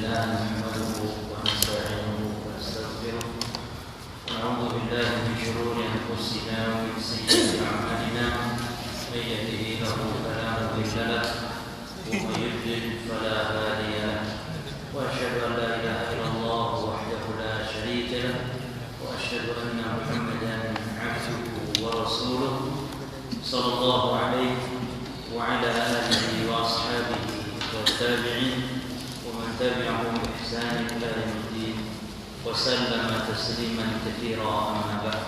لله نحمده ونستعينه ونستغفره ونعوذ بالله من شرور أنفسنا ومن سيئات أعمالنا من يهده الله فلا مضل له ومن يضلل فلا هادي له وأشهد أن لا إله إلا الله وحده لا شريك له وأشهد أن محمدا عبده ورسوله صلى الله عليه وعلى آله وأصحابه والتابعين ومن تبعهم بإحسان إلى يوم الدين وسلم تسليما كثيرا أما بعد.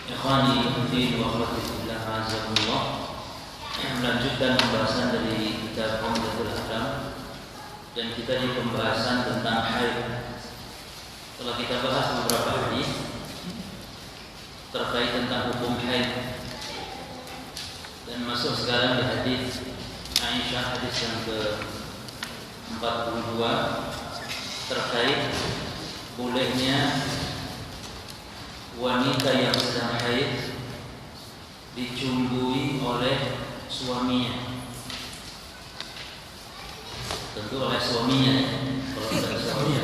Ikhwani fi wa akhwati fillah azakumullah. Melanjutkan pembahasan dari kitab Umdatul Ahkam dan kita di pembahasan tentang haid. Setelah kita bahas beberapa hadis terkait tentang hukum haid dan masuk sekarang di hadis Aisyah, hadis yang ke-42 terkait bolehnya wanita yang sedang haid dicumbui oleh suaminya. Tentu oleh suaminya, kalau tidak suaminya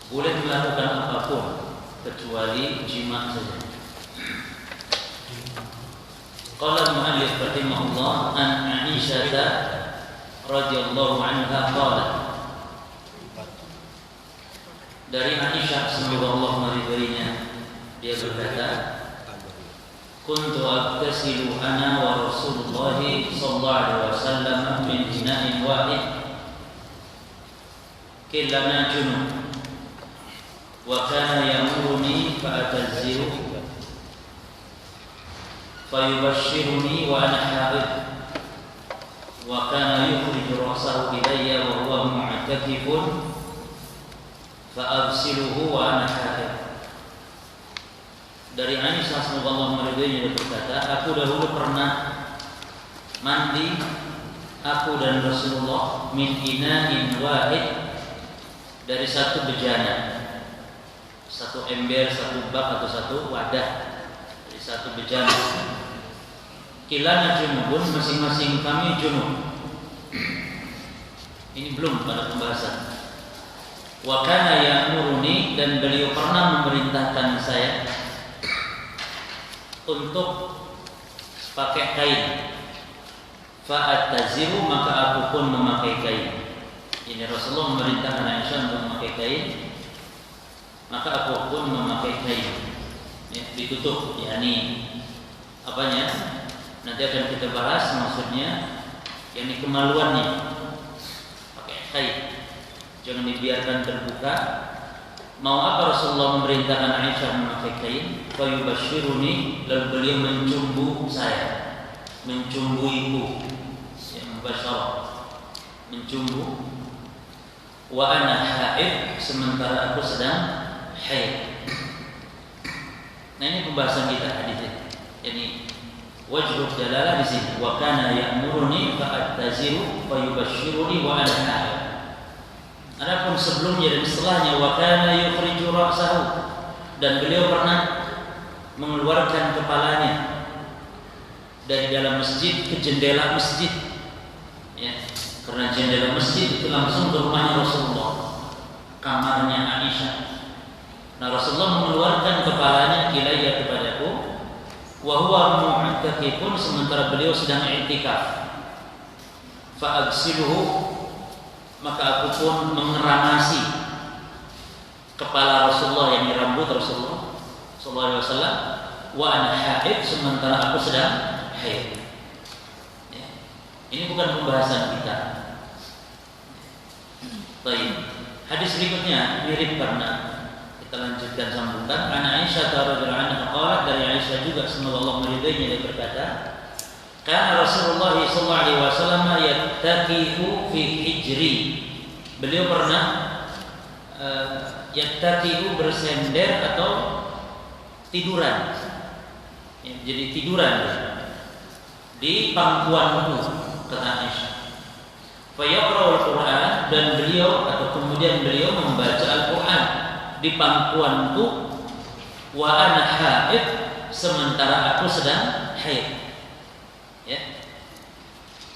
boleh melakukan apapun kecuali jima saja. Qala al-mu'allif rahimahullah an Aisyah radhiyallahu anha qalat, dari Aisyah semoga Allah meridhoinya, dia berkata, kuntu aghtasilu ana wa Rasulullah sallallahu alaihi wasallam min ina'in wahid kilana junub wa kana yamuruni fa atazziru fayubashshiruni wa ana haid wa kana yukhriju ra'sahu ilayya wa huwa mu'takifun fa arsiluhu wa ana haid. Dari Aisyah semoga Allah meridhoinya, dia berkata, aku dahulu pernah mandi aku dan Rasulullah min ina'in wahid, dari satu bejana, satu ember, satu bak atau satu wadah, dari satu bejana. Kilana junubun, masing-masing kami junub. Ini belum pada pembahasan. Wa kana ya'muruni, dan beliau pernah memerintahkan saya untuk pakai kain. Fa'ataziru, maka aku pun memakai kain. Ini Rasulullah memerintahkan Aisyah untuk memakai kain, maka aku pun memakai kain. Ya, ditutup, yakni apanya? Nanti akan kita bahas maksudnya, yakni kemaluannya. Pakai kain, jangan dibiarkan terbuka. Mau apa Rasulullah memerintahkan Aisyah memakai kain? Fayubashiruni, lalu beliau mencumbu saya, mencumbuiku, ya, mubasyarah, mencumbu. Wa ana haid, sementara aku sedang haid. Nah, ini pembahasan kita hadis ini. Jadi wajhul dalalah di sini, wa kana ya'muruni fa'taziru fayubashshiruni wa ana haid. Adapun sebelumnya dan setelahnya, wa kana yukhriju ra'sahu, dan beliau pernah mengeluarkan kepalanya dari dalam masjid ke jendela masjid. Ya, karena jendela masjid itu langsung ke rumahnya Rasulullah, kamarnya Aisyah. Nah, Rasulullah mengeluarkan kepalanya ilayya, kepadaku, wa huwa mu'takifun, sementara beliau sedang i'tikaf. Fa agsiluhu, maka aku pun mengeramasi kepala Rasulullah, yang rambut Rasulullah sallallahu alaihi wasallam, wa ana haid, sementara aku sedang haid. Ya. Ini bukan pembahasan kita. Baik. Hadis berikutnya mirip karena kita lanjutkan sambungan. An Aisyah radhiyallahu anha qalat, dari Aisyah juga semoga Allah meridhoinya, dia berkata, kana Rasulullah sallallahu alaihi wasallam yattaqiu fi hijri. Beliau pernah yattaqiu, bersender atau tiduran. Ya, jadi tiduran di pangkuanku, kata Aisyah. Fa yaqra'ul Qur'an, dan beliau atau kemudian beliau membaca Al-Qur'an di pangkuanku. Wa ana haid, sementara aku sedang haid. Ya.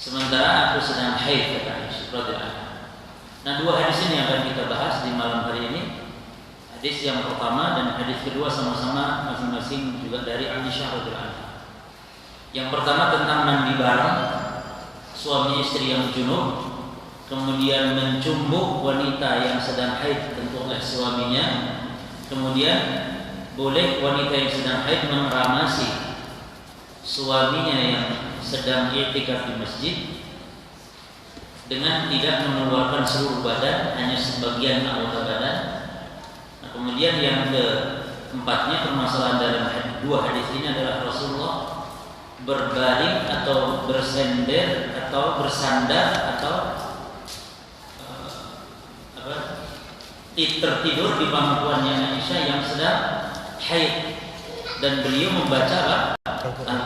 sementara aku sedang haid, kata Aisyah radhiyallahu anha. Nah, dua hadis ini yang akan kita bahas di malam hari ini. Hadis yang pertama dan hadis kedua sama-sama masing-masing juga dari Aisyah radhiyallahu anha. Yang pertama tentang mandi bareng suami istri yang junub, kemudian mencumbuk wanita yang sedang haid tentu oleh suaminya, kemudian boleh wanita yang sedang haid meramasi suaminya yang sedang i'tikaf di masjid dengan tidak mengeluarkan seluruh badan, hanya sebagian anggota badan. Nah, kemudian yang keempatnya, permasalahan dalam dua hadis ini adalah Rasulullah berbaring atau bersender atau bersandar atau tertidur di pangkuannya Aisyah yang sedang haid, dan beliau membaca Al-Quran.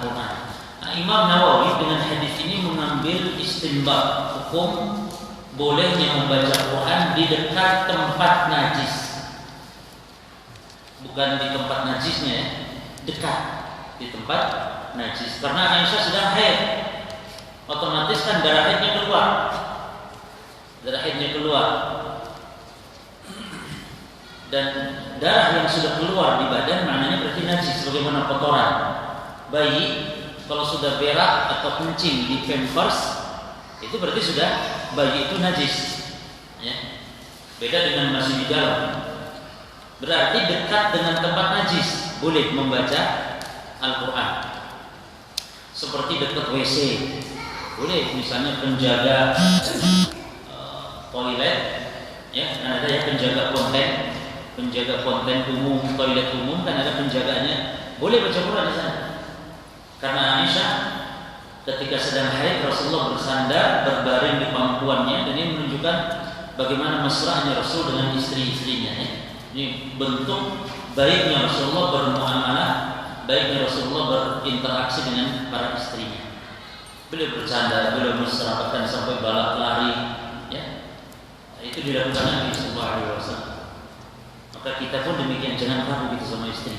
Nah, Imam Nawawi dengan hadis ini mengambil istinbat hukum bolehnya membaca Quran di dekat tempat najis, bukan di tempat najisnya, dekat di tempat najis. Karena Aisyah sedang haid, otomatis kan darah haidnya keluar, dan darah yang sudah keluar di badan maknanya berarti najis, sebagaimana kotoran bayi kalau sudah berak atau kencing di pampers itu berarti sudah bayi itu najis, ya. Beda dengan masih di dalam, berarti dekat dengan tempat najis boleh membaca Al-Quran. Seperti dekat WC boleh, misalnya penjaga toilet, ya kan ada ya penjaga konten umum, toilet umum kan ada penjaganya, boleh baca Quran di sana. Karena Aisyah ketika sedang haid Rasulullah bersandar berbaring di pangkuannya, dan ini menunjukkan bagaimana mesranya Rasul dengan istri-istrinya, ya. Ini bentuk baiknya Rasulullah bermuamalah, baiknya Rasulullah berinteraksi dengan para istrinya. Beliau bercanda, beliau mesra, bahkan sampai balap lari, ya. Itu dilakukan Nabi sallallahu alaihi wasallam. Maka kita pun demikian, jangan kaku gitu sama istri.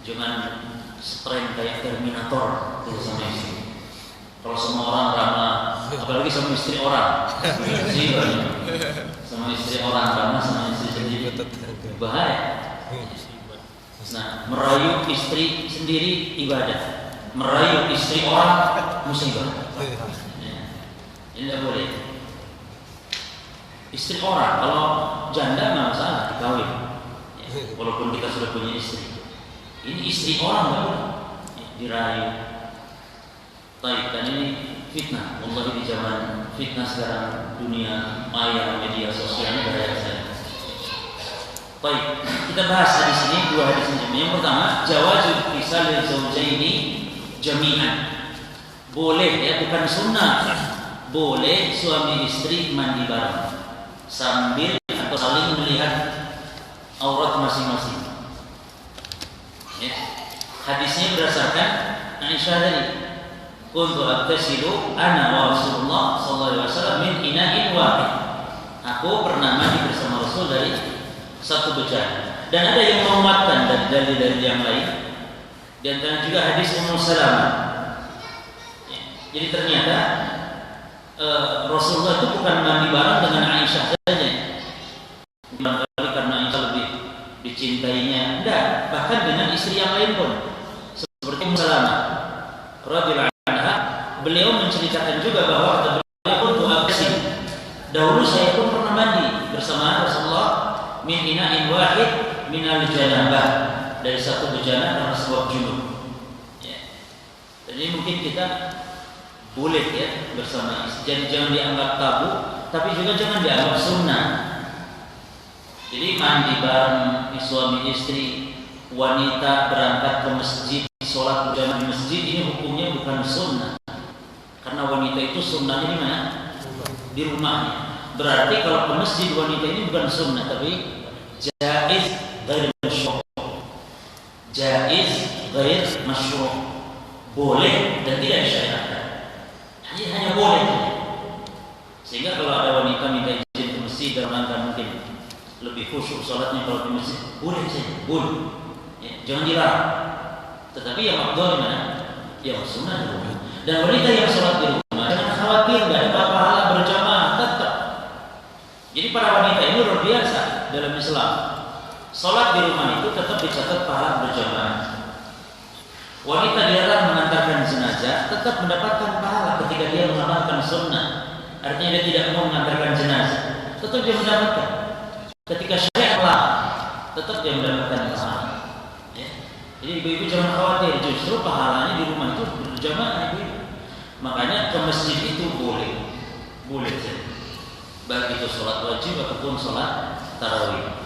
Jangan strength kayak Terminator gitu sama istri. Kalau semua orang ramah, apalagi sama istri orang, sama istri orang ramah, sama istri sendiri bahaya. Nah, merayu istri sendiri ibadah, merayu istri orang musibah. Ini tidak boleh. Istri orang, kalau janda nggak masalah dikawin, ya, walaupun kita sudah punya istri. Ini istri orang nggak boleh dirayu. Baik, dan ini fitnah. Wallahi di zaman fitnah sekarang, dunia maya, media sosialnya beraya saya. Baik, kita bahas hadis ini, dua hadis ini. Yang pertama, jawazul fisal zaujaini jami'an. Boleh, ya, bukan sunnah. Boleh suami istri mandi bareng sambil atau saling melihat aurat masing-masing. Ya. Hadisnya berdasarkan Aisyah tadi. Kuntu aghtasilu ana wa Rasulullah sallallahu alaihi wasallam min ina'in wahid. Aku pernah mandi bersama Rasul dari satu bejana. Dan ada yang menguatkan dari yang lain. Di antara juga hadis Ummu Salamah. Ya. Jadi ternyata Rasulullah itu bukan mandi bareng dengan Aisyah saja. Barangkali karena Aisyah lebih dicintainya, enggak, bahkan dengan istri yang lain pun. Seperti Ummu Salamah radhiyallahu anha, beliau menceritakan juga bahwa beliau pun tu'absi. Dahulu saya pun pernah mandi bersama Rasulullah min ina'in wahid minal janabah, dari satu bejana karena sebab junub. Ya. Jadi mungkin kita boleh, ya, bersama istri. Jangan dianggap tabu, tapi juga jangan dianggap sunnah. Jadi mandi bareng suami istri, wanita berangkat ke masjid, sholat berjamaah di masjid, ini hukumnya bukan sunnah. Karena wanita itu sunnahnya di mana? Di rumahnya. Berarti kalau ke masjid wanita ini bukan sunnah, tapi jaiz ghair masyru'. Jaiz ghair masyru'. Boleh dan tidak disyariatkan. Hanya boleh. Sehingga kalau ada wanita minta izin ke masjid dalam rangka mungkin lebih khusyuk sholatnya kalau di masjid, boleh saja, boleh. Ya, jangan dilarang. Tetapi yang afdal di mana? Yang sunnah di rumah. Dan wanita yang sholat di rumah jangan Sholat di rumah itu tetap dicatat pahala berjamaah. Wanita dilarang mengantarkan jenazah tetap mendapatkan pahala ketika dia mengamalkan sunnah. Artinya dia tidak mau mengantarkan jenazah, tetap dia mendapatkan. Ketika syariat larang, tetap dia mendapatkan pahala. Ya. Jadi ibu-ibu jangan khawatir, justru pahalanya di rumah itu berjamaah ibu. Makanya ke masjid itu boleh saja. Baik itu sholat wajib ataupun sholat tarawih.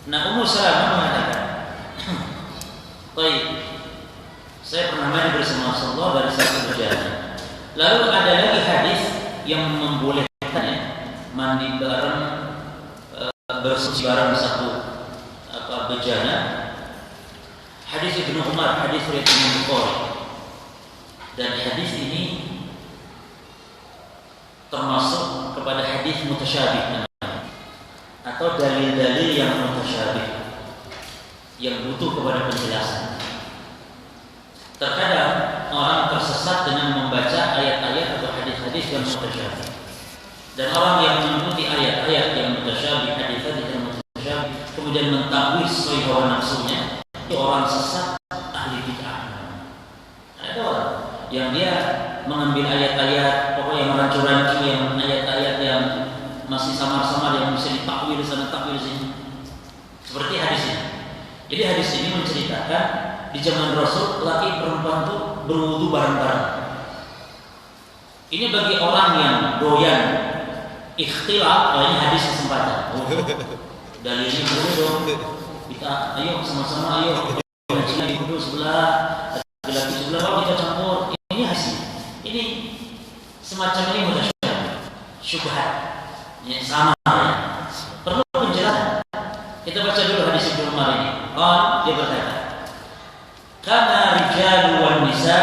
Nah, Ummu Salamah mengatakan, baik, saya pernah mandi bersama Rasulullah dari satu berjana. Lalu ada lagi hadis yang membolehkan mandi bareng, bersuci bareng satu bejana. Hadis Ibnu Umar, hadis riwayat Imam Bukhari. Dan hadis ini termasuk kepada hadis mutasyabih, atau dalil-dalil yang mutasyabih, yang butuh kepada penjelasan. Terkadang orang tersesat dengan membaca ayat-ayat atau hadis-hadis yang mutasyabih. Dan orang yang mengikuti ayat-ayat yang mutasyabih, hadis-hadis yang mutasyabih, kemudian mentakwil sesuai hawa nafsunya, itu orang sesat, ahli bid'ah. Ada orang yang dia mengambil ayat-ayat, pokoknya merancur-rancur yang ayat-ayat yang masih samar-samar yang bisa ditakwil sana takwil sini. Seperti hadis ini. Jadi hadis ini menceritakan di zaman Rasul laki perempuan itu berwudu bareng-bareng. Ini bagi orang yang doyan ikhtilaf, ini hadis kesempatan. Dalilnya boleh dong. Kita ayo sama-sama ayo ngaji wudu sebelah, laki-laki sebelah, kita campur. Ini hasil. Ini semacam ini mudah syubhat. Ya, sama ya. Perlu penjelasan. Kita baca dulu hadis Ibnu Umar ini. Dia berkata, "Kana rijalu wan nisa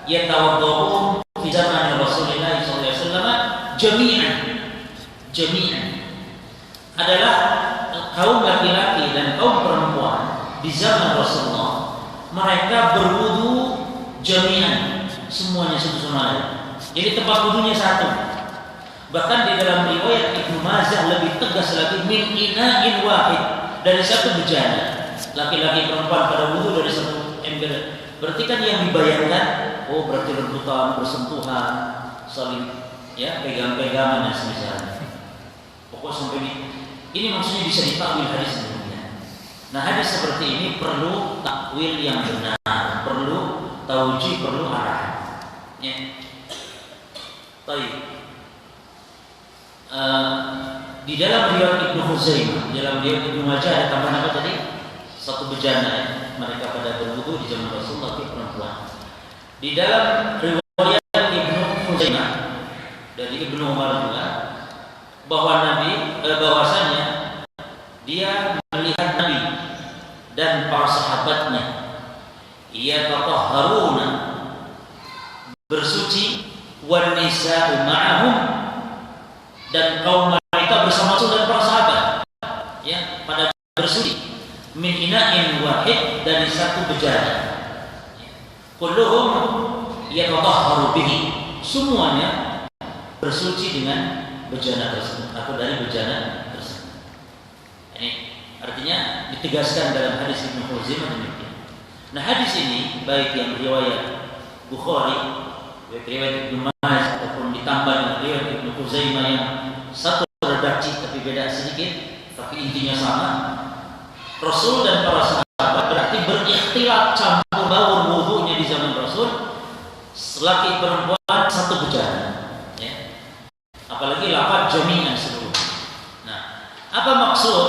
yatawadda'un fi zaman Rasulullah sallallahu alaihi wasallam jami'an." Adalah kaum laki-laki dan kaum perempuan di zaman Rasulullah, mereka berwudu jami'an, semuanya satu-sama. Jadi tempat wudunya satu. Bahkan di dalam riwayat Ibnu Majah lebih tegas lagi, min ina'in wahid, dari satu bejana. Laki-laki perempuan pada wudu dari satu ember. Berarti kan yang dibayangkan, oh berarti rebutan, bersentuhan, saling ya pegang-pegangan dan semisalnya. Pokoknya sampai ini maksudnya bisa ditakwil hadis sebelumnya. Nah, hadis seperti ini perlu takwil yang benar, perlu taujih, perlu arahan. Ya. Baik. Di dalam riwayat Ibnu Khuzaimah, di dalam riwayat Ibnu Majah ada tambahan apa tadi? Satu bejana ya. Mereka pada berwudu di zaman Rasulullah, laki perempuan. Di dalam riwayat Ibnu Khuzaimah dari Ibnu Umar juga bahwa bahwasanya dia melihat Nabi dan para sahabatnya yatahharuna bersuci wan nisa'u ma'ahum, dan kaum wanita bersama dan para sahabat ya pada bersuci min ina'in wahid, dari satu bejana. Kulluhum yatahharu bihi, semuanya bersuci dengan bejana tersebut atau dari bejana tersebut. Ini artinya ditegaskan dalam hadis Ibnu Khuzaimah demikian. Nah, hadis ini baik yang riwayat Bukhari, riwayat Ibnu Majah ataupun ditambah dengan riwayat Ibnu Khuzaimah yang satu redaksi tapi beda sedikit, tapi intinya sama. Rasul dan para sahabat berarti berikhtilaf, campur baur wudunya di zaman Rasul, laki perempuan satu bejana. Ya. Apalagi lafaz jami'an seluruh. Nah, apa maksud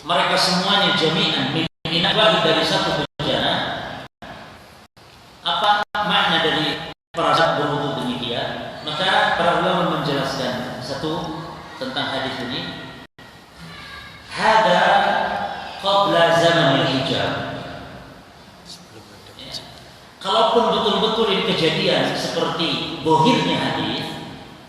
mereka semuanya jami'an min wahid, dari satu bejana? Apa makna dari para sahabat berwudu demikian? Maka para ulama menjelaskan satu tentang hadis ini. Hada qabla zaman al-hijab. Ya. Kalaupun betul-betul ini kejadian seperti bohirnya hadis,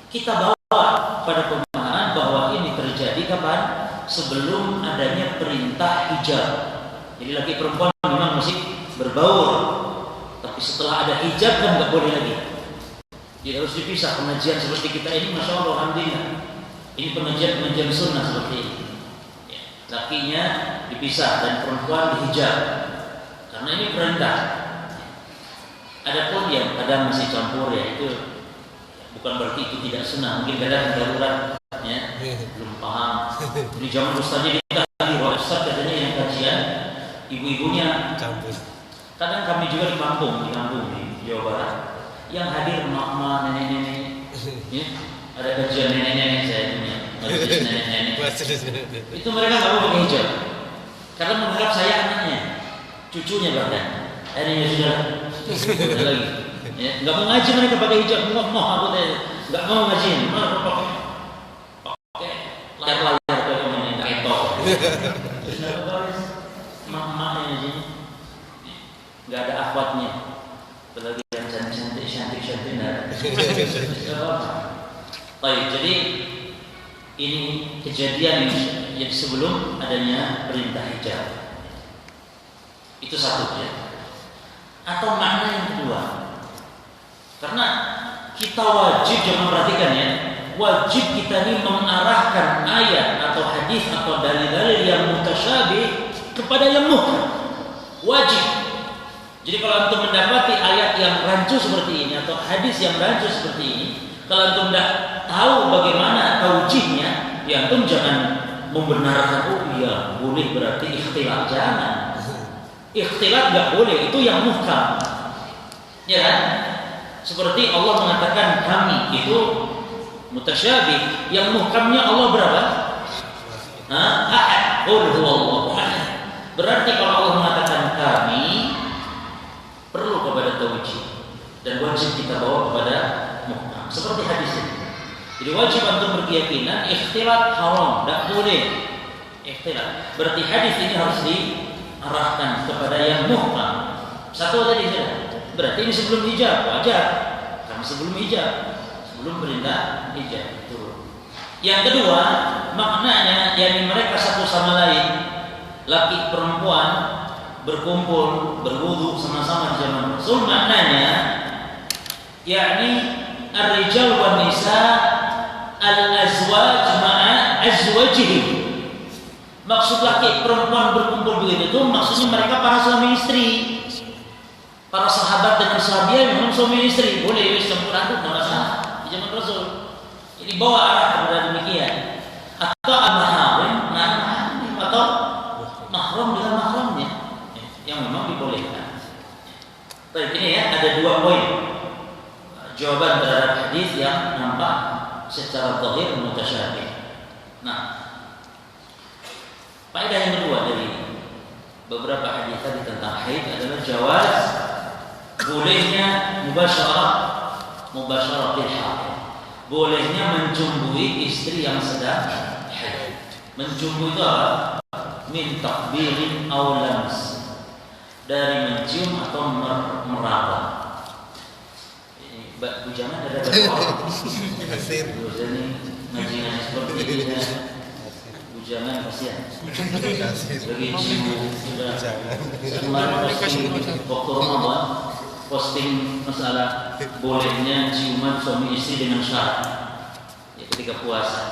kita bawa pada pemahaman bahwa ini terjadi kapan? Sebelum adanya perintah hijab. Jadi laki perempuan memang masih berbaur, tapi setelah ada hijab kan nggak boleh lagi. Jadi harus dipisah. Pengajian seperti kita ini, masya Allah, alhamdulillah, Ini pengajian sunnah seperti ini. Ya, lakinya dipisah dan perempuan dihijab. Karena ini perintah. Adapun yang kadang masih campur ya itu bukan berarti itu tidak sunnah. Mungkin kadang darurat ya, belum paham. Di zaman ustaznya ditanya, ustaz katanya yang kajian ibu-ibunya campur. Kadang kami juga di kampung di Jawa Barat yang hadir emak-emak, nenek-nenek, ya, ada kajian nenek-nenek saya punya, majelis nenek-nenek. Itu mereka nggak mau pakai hijab karena menganggap saya anaknya, cucunya bahkan. Akhirnya sudah lagi, ya, nggak mau ngaji mereka pakai hijab, mau nggak mau ngaji, mau pakai layar kayak ini ketok. Emak-emaknya di sini nggak ada akhwatnya, apalagi yang cantik-cantik baik. Jadi ini kejadian yang sebelum adanya perintah hijab. Itu satu ya. Atau makna yang kedua, karena kita wajib, jangan perhatikan ya, wajib kita ini mengarahkan ayat atau hadis atau dalil-dalil yang mutasyabih kepada yang muhkam. Wajib. Jadi kalau antum mendapati ayat yang rancu seperti ini atau hadis yang rancu seperti ini, kalau antum tidak tahu bagaimana taujihnya, ya antum jangan membenarkan, oh iya boleh berarti ikhtilaf. Jangan. Ikhtilaf nggak boleh, itu yang muhkam. Ya kan? Seperti Allah mengatakan kami itu mutasyabih, yang muhkamnya Allah berapa? Ahad. Qul huwallahu ahad. Berarti kalau Allah mengatakan kami, perlu kepada taujih dan wajib kita bawa kepada muhkam. Seperti hadis ini. Jadi wajib untuk berkeyakinan ikhtilaf haram, tidak boleh ikhtilaf. Berarti hadis ini harus diarahkan kepada yang muhkam. Satu tadi sudah. Berarti ini sebelum hijab, wajar. Karena sebelum hijab, sebelum perintah hijab. Turun. Yang kedua, maknanya yakni mereka satu sama lain, laki perempuan berkumpul berwudu sama-sama di zaman Rasul. Maknanya yakni ar-rijal wan nisa al-azwaj ma'a azwajihim. Maksud laki perempuan berkumpul begitu itu maksudnya mereka para suami istri. Para sahabat dengan sahabiah memang suami istri, boleh campur aduk enggak masalah di zaman Rasul. Jadi bawa arah kepada demikian. Atau al-mahram, atau mahram dengan mahramnya yang memang dibolehkan. Baik, ini ya ada dua poin jawaban terhadap hadis yang nampak secara zahir mutasyabih. Nah, faedah yang kedua dari beberapa hadis tadi tentang haid adalah jawaz bolehnya mubasyarah bil haid. Bolehnya menjumbui istri yang sedang haid. Menjumbui itu apa? Min takbirin aw lams. Dari mencium atau meraba. Ini bujangan ada berapa orang? Jadi ngaji-ngaji seperti ini bujangan kasihan. Lagi cium sudah. Kemarin waktu Ramadan posting masalah bolehnya ciuman suami istri dengan syarat ya, ketika puasa.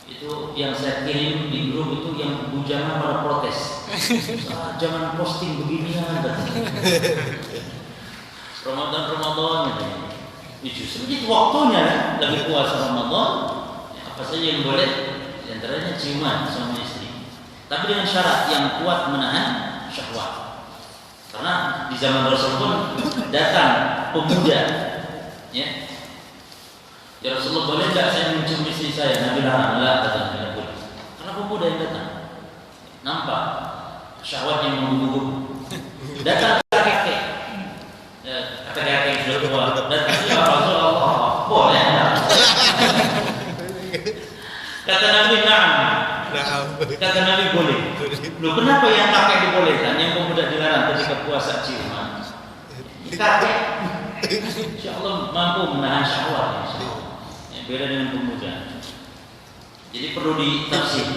Itu yang saya kirim di grup itu yang bujangan pada protes. Jangan posting beginian. Ramadan justru itu waktunya lagi puasa Ramadan. Ya, apa saja yang boleh? Di antaranya ciuman suami istri. Tapi dengan syarat yang kuat menahan syahwat. Karena di zaman Rasul pun datang pemuda, ya Rasulullah boleh tidak saya mencium istri saya? Nabi larang, tidak boleh. Karena pemuda yang datang, nampak syahwat yang menggugup. Datang kakek, kakek yang sudah tua, datang ya Rasulullah, boleh. Kata Nabi na'am. Kata Nabi boleh. Loh, kenapa yang kakek dibolehkan, yang pemuda dilarang ketika puasa ciuman? Kakek, insya Allah mampu menahan syahwat. Ya, beda dengan pemuda. Jadi perlu ditafsir.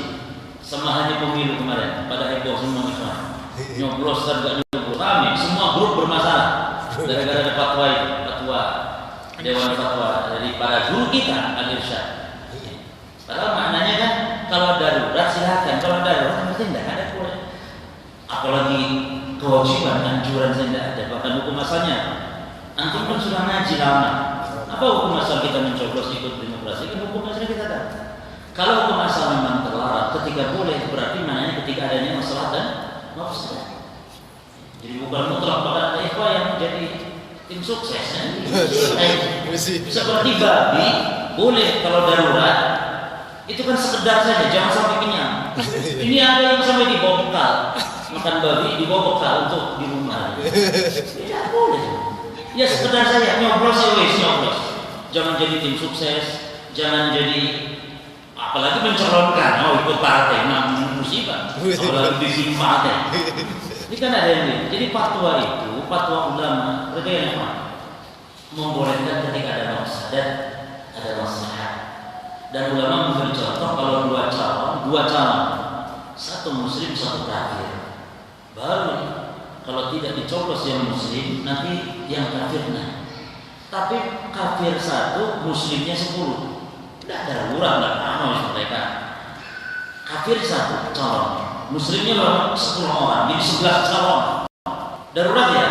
Sama halnya pemilu kemarin, pada heboh semua ikhwan. Nyoblos dan gak nyoblos, rame. Semua grup bermasalah. Gara-gara ada fatwa Dewan Fatwa dari para guru kita, Al-Irsyad. kalau darurat silakan, kalau darurat berarti tidak ada boleh. Apalagi kewajiban anjuran saya tidak ada, bahkan hukum asalnya. Antum kan sudah ngaji lama. Apa hukum asal kita mencoblos ikut demokrasi? Kan hukum asal kita ada. Kalau hukum asal memang terlarang, ketika boleh berarti maknanya ketika adanya masalah dan mafsadah. Jadi bukan mutlak bahkan ada ikhwah yang jadi tim sukses. Seperti babi boleh kalau darurat itu kan sekedar saja, jangan sampai kenyang. Ini ada yang sampai dibawa bekal, makan babi dibawa bekal untuk di rumah. Tidak boleh. Ya sekedar saja nyoblos ya wes nyoblos. Jangan jadi tim sukses, jangan jadi apalagi mencalonkan ikut partai, musibah. Apalagi bikin partai. Ini kan ada yang lain. Jadi fatwa itu, fatwa ulama, mereka yang membolehkan ketika ada mafsadah, ada maslahat. Dan ulama memberi contoh kalau dua calon, satu muslim, satu kafir. Baru kalau tidak dicoblos yang muslim, nanti yang kafir nah. Tapi kafir satu, muslimnya 10. Tidak ada darurat, tidak lama mereka. Kafir satu calon, muslimnya 10 orang, jadi 11 calon. Darurat ya?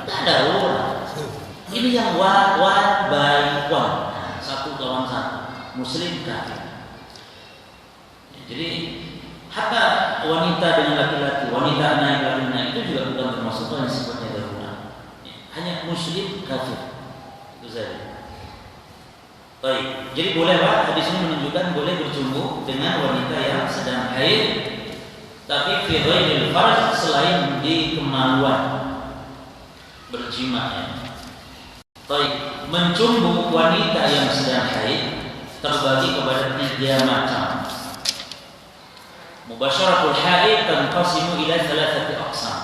Tidak darurat. Ini yang one by one, satu lawan satu, muslim kafir. Jadi hatta wanita dengan laki-laki, wanita naik laki-laki itu juga bukan termasuk yang sifatnya darurat. Hanya muslim kafir. Itu saja. Baik, jadi boleh Pak, hadis ini menunjukkan boleh berjumpa dengan wanita yang sedang haid, tapi fi ghairil farj, selain di kemaluan berjima ya. Baik, mencumbu wanita yang sedang haid terbagi kepada 3 macam. Mubasyaratul haid tanqasimu ila 3 aqsam.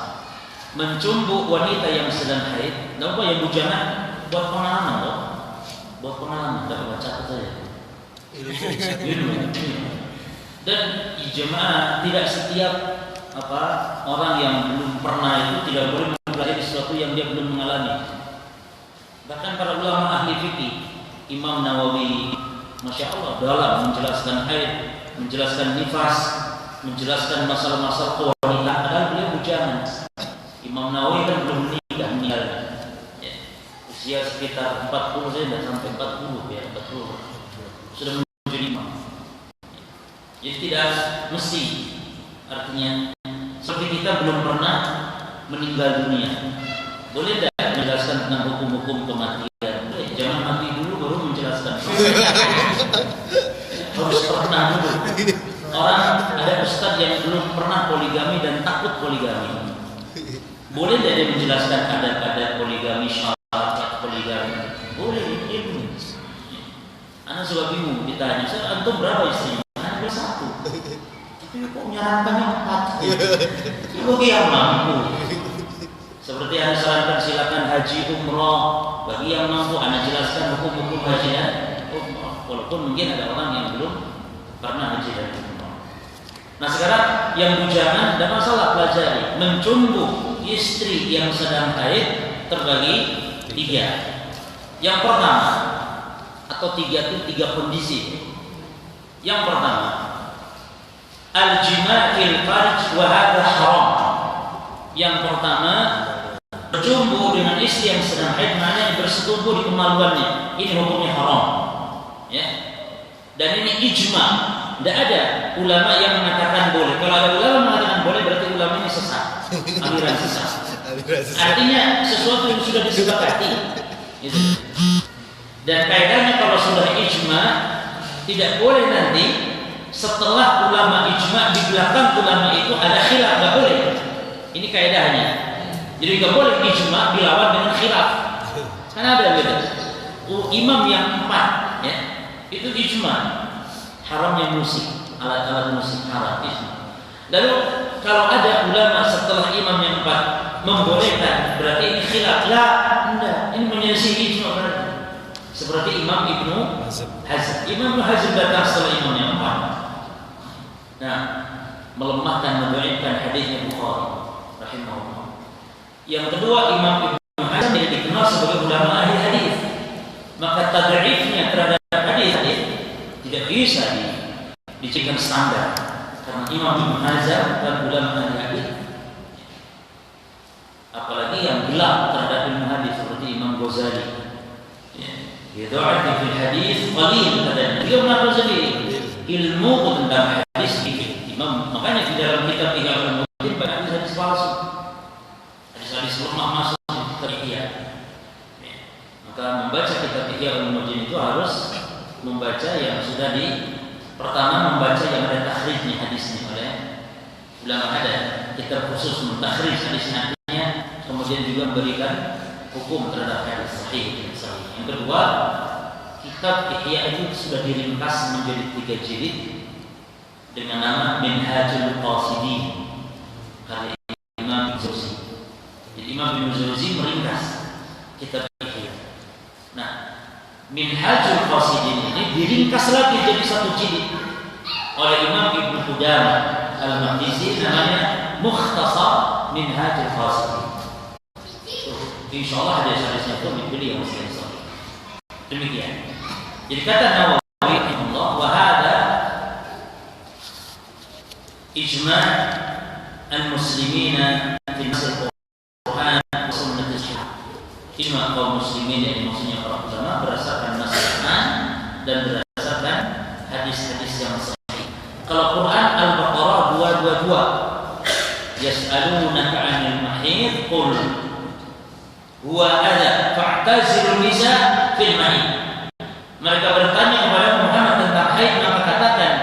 Mencumbu wanita yang sedang haid, apa yang bujana buat pengalaman loh. Buat pengalaman, tidak baca saja. Dan ijma' tidak setiap orang yang belum pernah itu tidak boleh mempelajari sesuatu yang dia belum mengalami. Bahkan para ulama ahli fikih, Imam Nawawi, masya Allah, dalam menjelaskan haid, menjelaskan nifas, menjelaskan masalah-masalah wanita, padahal beliau bujangan. Imam Nawawi kan belum meninggal. Usia sekitar 40 saja, tidak sampai 40 ya, 40 sudah menjadi imam. Jadi tidak mesti, artinya seperti kita belum pernah meninggal dunia. Boleh tidak menjelaskan tentang hukum-hukum kematian? Boleh, jangan mati dulu baru menjelaskan. Harus pernah dulu. Orang ada ustaz yang belum pernah poligami dan takut poligami. Boleh tidak dia menjelaskan ada poligami syarat poligami? Boleh, ilmu. Anak suka bingung ditanya, antum berapa istrinya? Anak satu. Tapi kok menyarankannya 4? Itu bagi yang mampu. Seperti yang sarankan silakan haji umroh. Bagi yang mampu, anak jelaskan hukum-hukum haji dan umroh. Walaupun mungkin ada orang yang belum pernah haji dan umroh. Nah sekarang yang bujangan ada masalah pelajari. Mencumbu istri yang sedang haid terbagi 3. Yang pertama, atau 3 itu 3 kondisi. Yang pertama, al-jima' fil farj wa hadha haram. Yang pertama, berjumpa dengan istri yang sedang haid, maknanya bersetubuh di kemaluannya. Ini hukumnya haram. Ya. Dan ini ijma'. Tidak ada ulama yang mengatakan boleh. Kalau ada ulama mengatakan boleh, berarti ulama ini sesat. Aliran sesat. Artinya sesuatu yang sudah disepakati. Gitu. Dan kaidahnya kalau sudah ijma, tidak boleh nanti setelah ulama ijma di belakang ulama itu ada khilaf, tidak boleh. Ini kaidahnya. Jadi tidak boleh ijma dilawan dengan khilaf. Kan ada beda. Imam yang 4 ya, itu ijma. Haramnya musik, alat-alat musik haram ijma. Lalu kalau ada ulama setelah imam yang 4 membolehkan, berarti ini khilaf. Enggak, ini menyelisih ijma berarti. Seperti Imam Ibnu Hazm. Imam Ibnu Hazm datang setelah imam yang 4. Nah, melemahkan, mendhaifkan hadisnya Bukhari rahimahullah. Yang kedua, Imam Ibnu Hazm yang dikenal sebagai ulama ahli hadis. Maka tad'ifnya terhadap hadis tidak bisa dijadikan standar. Karena Imam Ibnu Hazm dan ulama ahli hadis, apalagi yang gelap terhadap ilmu hadis seperti Imam Ghazali, yad'u fil hadis qalil katanya. Dia mengaku sendiri ilmu tentang hadis Imam, makanya di dalam kitab Ihya Ulumuddin banyak hadis palsu, hadis-hadis lemah masuk ke Ihya. Maka membaca kitab Ihya Ulumuddin itu harus membaca yang sudah pertama membaca yang ada takhrijnya hadisnya oleh ulama. Ada kitab khusus mentakhrij hadisnya, kemudian juga memberikan hukum terhadap hadis sahih dan sahih. Yang kedua, kitab Ihya itu sudah diringkas menjadi 3 jilid dengan nama Minhajul Qasidin karya Imam Ibnu Jauzi. Jadi Imam Ibnu Jauzi meringkas kitab Ihya. Nah, Minhajul Qasidin ini diringkas lagi jadi 1 jilid oleh Imam Ibnu Qudamah Al-Maqdisi, namanya Mukhtasar Minhajul Qasidin. Insyaallah hadis-hadisnya pun dipilih yang sahih. Demikian. Jadi kata Nawawi rahimahullah, wa hadza ijma' al-muslimina fi nasl Al-Qur'an wa sunnah al-Syar'i. Ijma' kaum muslimin, yang maksudnya para ulama, berdasarkan nas Al-Qur'an dan berdasarkan hadis-hadis yang sahih. Kalau Quran Al-Baqarah 222, yas'alunaka 'anil mahid qul huwa adza fa'tazilun nisa fil mahid. Mereka bertanya kepada Muhammad tentang haid, maka katakan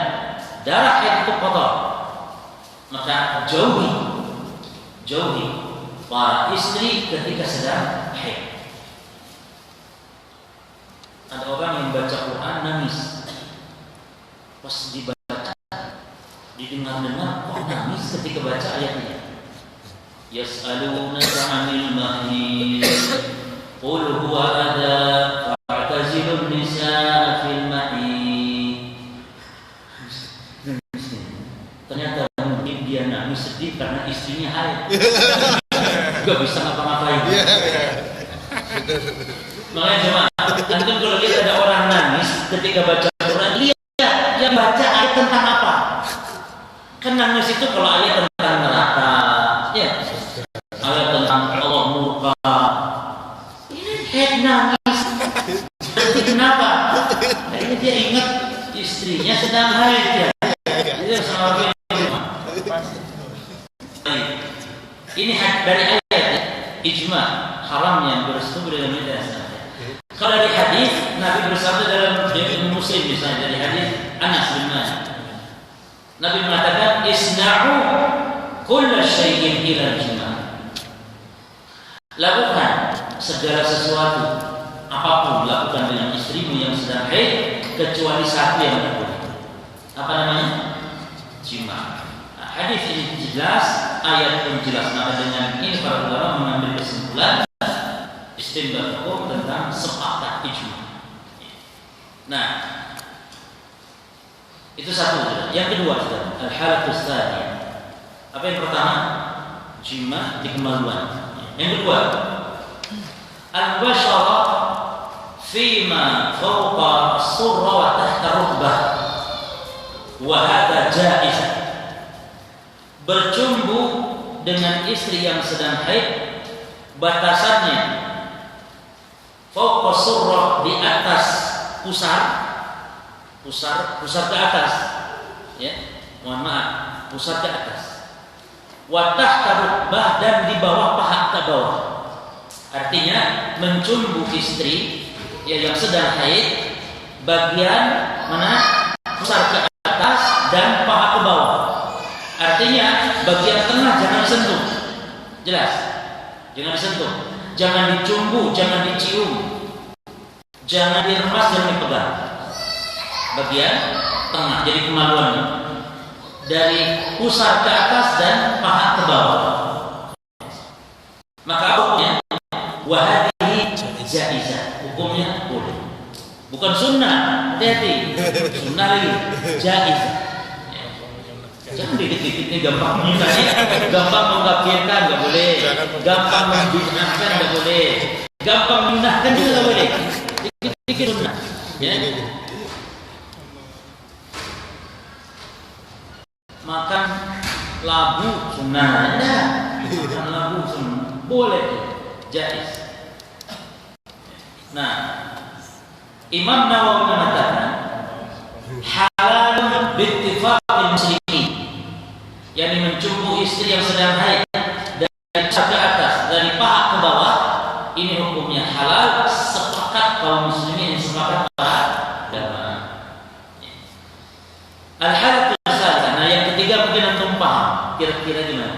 darah haid itu kotor, maka jauhi para istri ketika sedang haid. Ada orang yang baca Quran nangis, pas dibaca didengar-dengar kok nangis ketika baca ayatnya. Yas'alunaka 'anil mahid qul huwa adza fa'tazilun nisaa fil mahid. Ternyata mungkin dia nangis sedih karena istrinya haid. Gak bisa ngapa-ngapain. Makanya jemaah, antum kalau lihat ada orang nangis ketika baca Quran, lihat dia baca ayat tentang apa. Kan nangis itu kalau ayat tentang neraka, ya, ayat tentang Allah murka, ini head nangis. Berarti kenapa? Kayaknya dia ingat istrinya sedang haid ya. Dia sama ini dari ayat ya, ijma haramnya bersetubuh dalam dasar. Kalau dari hadis Nabi bersabda dalam Muslim misalnya, dari hadis Anas bin Malik, Nabi mengatakan isna'u kulla syai'in ila al-jima'. Lakukan segala sesuatu, apapun lakukan dengan istrimu yang sedang haid kecuali satu yang tidak boleh. Apa namanya? Jima'. Nah, hadis ini jelas, ayat pun jelas. Maka dengan ini para ulama mengambil kesimpulan istinbat hukum tentang sepakat ijma'. Nah, itu satu. Yang kedua, al-halatus tsaniyah. Apa yang pertama? Jima' di kemaluan. Yang kedua, al-basharah fima fawqa as-surra wa tahta rukbah. Wa hadha jaiz. Bercumbu dengan istri yang sedang haid, batasannya fawqa surra, di atas pusar ke atas, ya, mohon maaf, pusar ke atas. Wa tahta rukbah, dan di bawah paha ke bawah. Artinya mencumbu istri ya yang sedang haid, bagian mana? Pusar ke atas dan paha ke bawah. Artinya bagian tengah jangan sentuh. Jelas? Jangan disentuh. Jangan dicumbu, jangan dicium. Jangan diremas, jangan dipegang. Bagian tengah, jadi kemaluannya dari pusar ke atas dan paha ke bawah. Maka hukumnya wahadihi jaizah, hukumnya boleh, bukan sunnah. Hati-hati, sunnah lagi jaizah. Jangan dikit-dikit nih gampang mintanya, gampang mengkafirkan nggak boleh, gampang membid'ahkan nggak boleh, gampang membid'ahkan juga nggak boleh. Dikit-dikit sunnah, ya. lagu sunnah. Nah, makan lagu sunnah boleh, jais. Nah, Imam Nawawi mengatakan halal bittifaqil muslimin, yakni mencumbu istri yang sedang haid dari ke atas, dari paha ke bawah, ini hukumnya halal sepakat kaum muslimin, sepakat para ulama. Al-halatul salah. Nah, yang ketiga mungkin antum paham kira-kira gimana.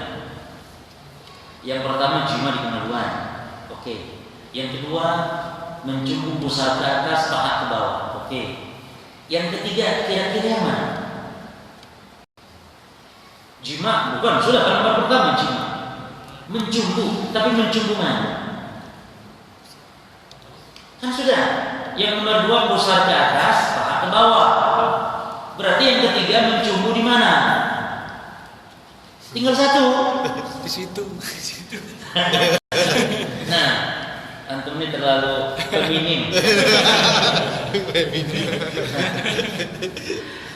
Yang pertama jima di kemaluan. Oke. Yang kedua mencumbu pusar ke atas, paha ke bawah. Oke. Yang ketiga kira-kira mana? Jima, bukan, sudah kan nomor pertama jima. Mencumbu, tapi mencumbu mana? Kan sudah. Yang nomor dua pusar ke atas, paha ke bawah. Berarti yang ketiga mencumbu di mana? Tinggal satu. Di situ. Nah, antum ini terlalu feminim.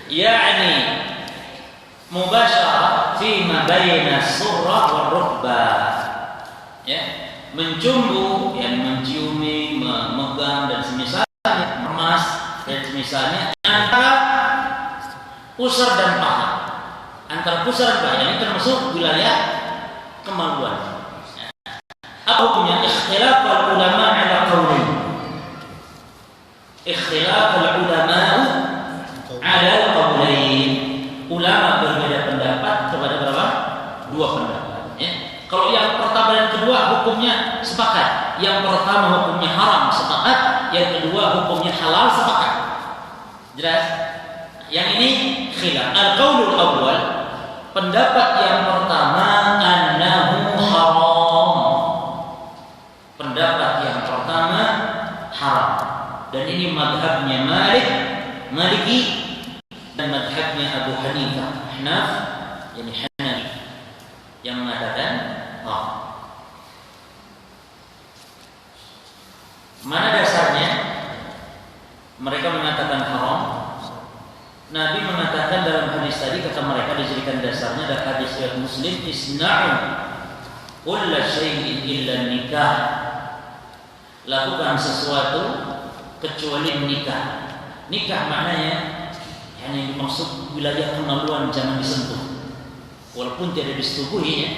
Yani mubasyarah fi ma baina surrah wa rukbah. Ya, mencumbu yang menciumi, memegang dan semisalnya, emas dan semisalnya antara pusar dan paha. Antara pusar dan paha ini termasuk wilayah kemaluan. Apa hukumnya? Ikhtilaf ulama ala qaulin. Ikhtilaf ulama ala qaulain. Ulama berbeda pendapat kepada berapa? Dua pendapat. Ya. Kalau yang pertama dan kedua hukumnya sepakat. Yang pertama hukumnya haram sepakat. Yang kedua hukumnya halal sepakat. Jelas? Yang ini khilaf. Al-qaulul awwal, pendapat yang pertama annahu haram. Pendapat yang pertama haram. Dan ini madhabnya Maliki dan madhabnya Abu Hanifah, Ahnaf, yani Hanafi, yang mengatakan haram. Mana dasarnya? Mereka mengatakan haram. Nabi mengatakan dalam hadis tadi, kata mereka dijadikan dasarnya dari hadis riwayat Muslim, isna'u kulla syai'in illa nikah. Lakukan sesuatu kecuali nikah. Nikah maknanya yang dimaksud wilayah kemaluan jangan disentuh. Walaupun tidak disetubuhi ya,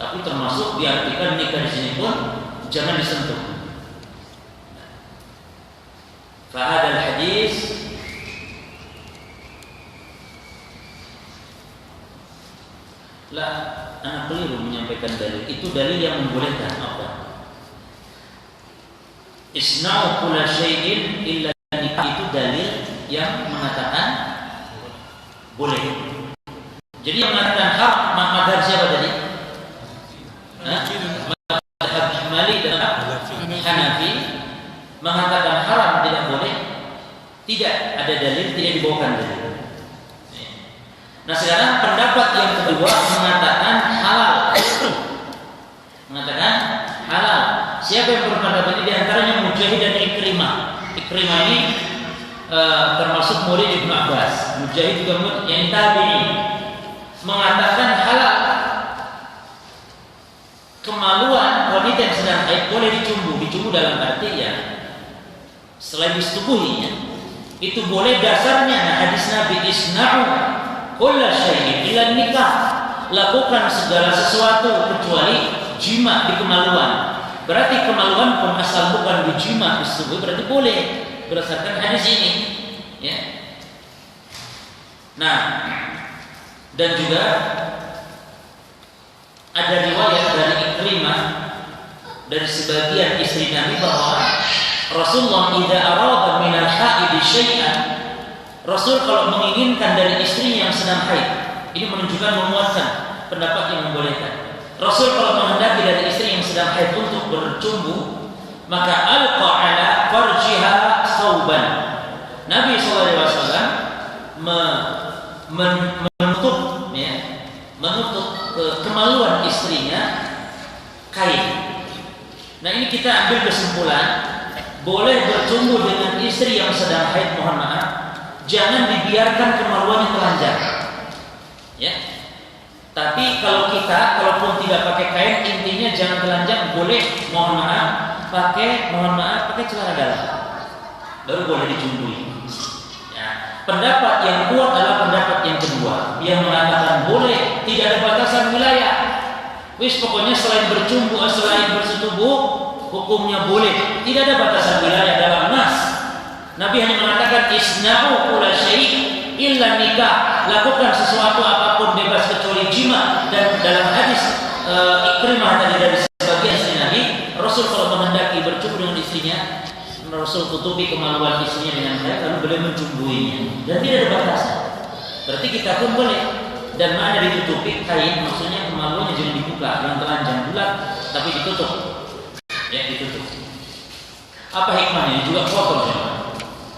tapi termasuk diartikan nikah di sini pun jangan disentuh. Fa hadzal hadis anak keliru menyampaikan dalil. Itu dalil yang membolehkan apa? Isna'u kulla syai'in illa nikah, itu dalil yang mengatakan boleh. Jadi yang mengatakan hak madhab siapa tadi? Madhab Malik dan Hanafi mengatakan haram tidak boleh. Tidak ada dalil, tidak dibawakan dalil. Nah sekarang pendapat yang kedua mengatakan halal. Mengatakan halal. Siapa yang berpendapat ini? Di antaranya Mujahid dan Ikrimah. Ikrimah ini termasuk murid Ibnu Abbas. Mujahid juga yang tabi'i, mengatakan halal. Kemaluan wanita yang sedang haid boleh dicumbu. Dicumbu dalam arti ya selain disetubuhi ya, itu boleh dasarnya. Nah, hadis Nabi isna'u kulla syai'in illa nikah. Lakukan segala sesuatu kecuali jima di kemaluan. Berarti kemaluan pun asal bukan di jima disetubuhi berarti boleh berdasarkan hadis ini ya. Nah, dan juga ada riwayat dari Ikrimah dari sebagian istri Nabi bahwa Rasulullah idza arada min al-haid syai'an, Rasul kalau menginginkan dari istrinya yang sedang haid, ini menunjukkan memuatkan pendapat yang membolehkan. Rasul kalau menghendaki dari istri yang sedang haid untuk bercumbu, maka alqa ala farjiha sauban. Nabi SAW menutup ya, menutup kemaluan istrinya kain. Nah ini kita ambil kesimpulan, boleh bercumbu dengan istri yang sedang haid, mohon maaf, jangan dibiarkan kemaluannya telanjang. Ya. Tapi kalau kita, kalaupun tidak pakai kain, intinya jangan telanjang, boleh mohon maaf pakai celana dalam, baru boleh dijumbui. Ya. Pendapat yang kuat adalah pendapat yang kedua, yang mengatakan boleh, tidak ada batasan wilayah. Wis pokoknya selain bercumbu, selain bersetubuh, hukumnya boleh, tidak ada batasan wilayah dalam nas. Nabi hanya mengatakan isna'u kulla syai' illa nikah, lakukan sesuatu apapun bebas kecuali jima. Dan dalam hadis Ikrimah tadi dari sebagian istri Nabi, Rasul kalau menghendaki bercumbu dengan istrinya, Rasul tutupi kemaluan istrinya dengan kain lalu beliau mencumbuinya, dan tidak ada batasan. Berarti kita pun boleh. Dan makna ditutupi kain maksudnya kemaluannya jangan dibuka, yang telanjang bulat, tapi ditutup. Ya, ditutup. Apa hikmahnya? Juga kotor ya.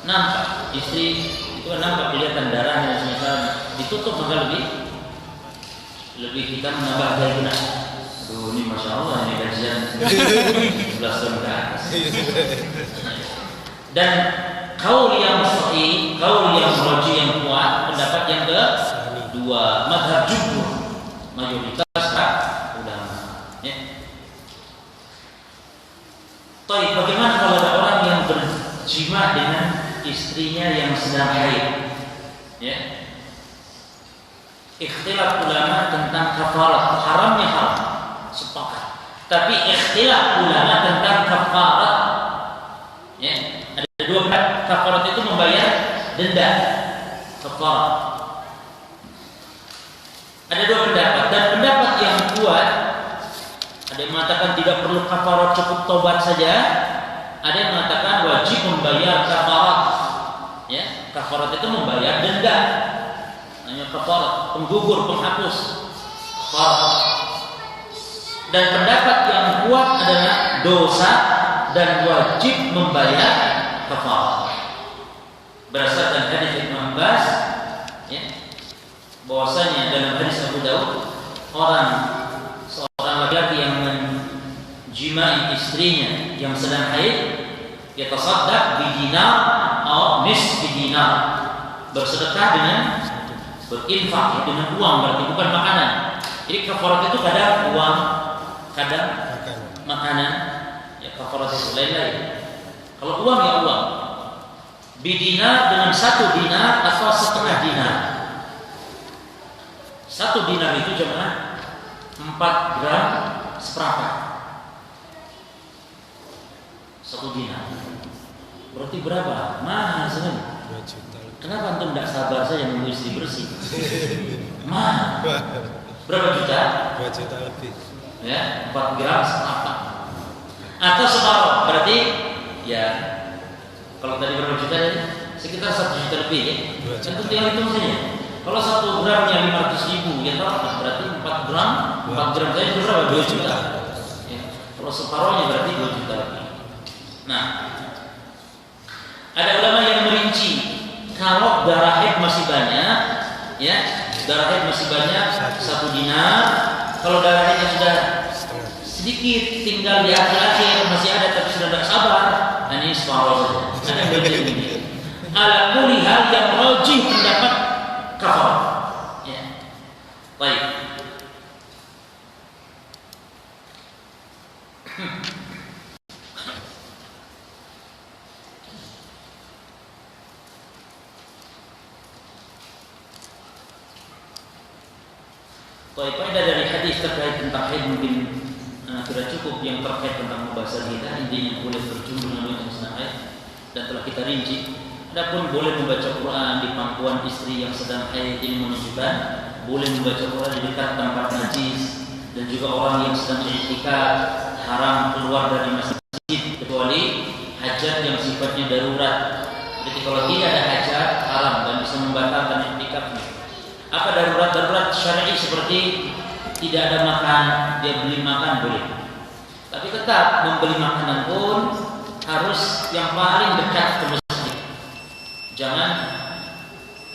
Nampak istri itu kan nampak kelihatan darahnya dan semisalnya, ditutup maka lebih kita menambah daya guna. Aduh, ini masya Allah ini kajian 11 tahun ke atas. Dan kaul yang sahih, kaul yang roji yang kuat, pendapat yang kedua, mazhab jumhur, mayoritas ulama. Ya. Baik, bagaimana kalau ada orang yang berjima dengan istrinya yang sedang haid? Ya. Ikhtilaf ulama tentang kafarat, haramnya haram, sepakat. Tapi ikhtilaf ulama tentang kafarat. Ya, ada dua pendapat. Kafarat itu membayar denda. Kafarat. Ada dua pendapat, dan pendapat yang kuat, ada yang mengatakan tidak perlu kafarat, cukup tobat saja. Ada yang mengatakan wajib membayar kafarat. Ya, kafarat itu membayar denda. Namanya kafarat, penggugur, penghapus. Kafarat. Dan pendapat yang kuat adalah dosa dan wajib membayar kafarat. Berdasarkan hadis Ibnu Abbas, ya, bahwasanya dalam hadis Abu Daud, seorang laki-laki yang menjimai istrinya yang sedang haid, yatasaddaq bidinar atau bidinar, bersedekah dengan berinfak dengan uang, berarti bukan makanan. Jadi kafarat itu kadang uang, kadang makanan. Ya, kafarat itu lain-lain. Kalau uang ya uang. Bidinar dengan 1 dinar atau setengah dinar. 1 dinar itu jemaah 4 gram seperempat. 1 dinar. Berarti berapa? Mahal sekali. 2 juta. Kenapa antum tidak sabar saja menunggu istri bersih? Mahal. Berapa juta? 2 juta lebih. Ya, 4 gram seperempat. Atau separuh. Berarti ya kalau tadi berapa juta tadi? Sekitar 1 juta lebih ya. Itu tinggal hitung saja. Kalau 1 gramnya 500.000 ya berapa? Berarti 4 gram saja berapa? 2 juta. Ya. Kalau separuhnya berarti 2 juta lebih. Nah, ada ulama yang merinci kalau darah haid masih banyak, ya, darah haid masih banyak 1 dinar. Kalau darah haidnya sudah sedikit, tinggal di akhir-akhir masih ada tapi sudah tidak sabar, dan ini separuh saja. Ada yang ini. Ala kulli hal yang rajih pendapat kafarat. Ya. Baik. Baik, faedah dari hadis terkait tentang haid mungkin tidak cukup. Yang terkait tentang pembahasan kita, intinya boleh berjumpa dengan wanita sedang haid dan telah kita rinci. Adapun boleh membaca Quran di pangkuan istri yang sedang haid, ini menunjukkan boleh membaca Quran di dekat tempat najis, dan juga orang yang sedang i'tikaf haram keluar dari masjid kecuali hajat yang sifatnya darurat. Jadi kalau tidak ada hajat haram dan bisa membatalkan i'tikafnya. Apa darurat syar'i seperti tidak ada makan, dia beli makan boleh. Tapi tetap membeli makanan pun harus yang paling dekat ke masjid. Jangan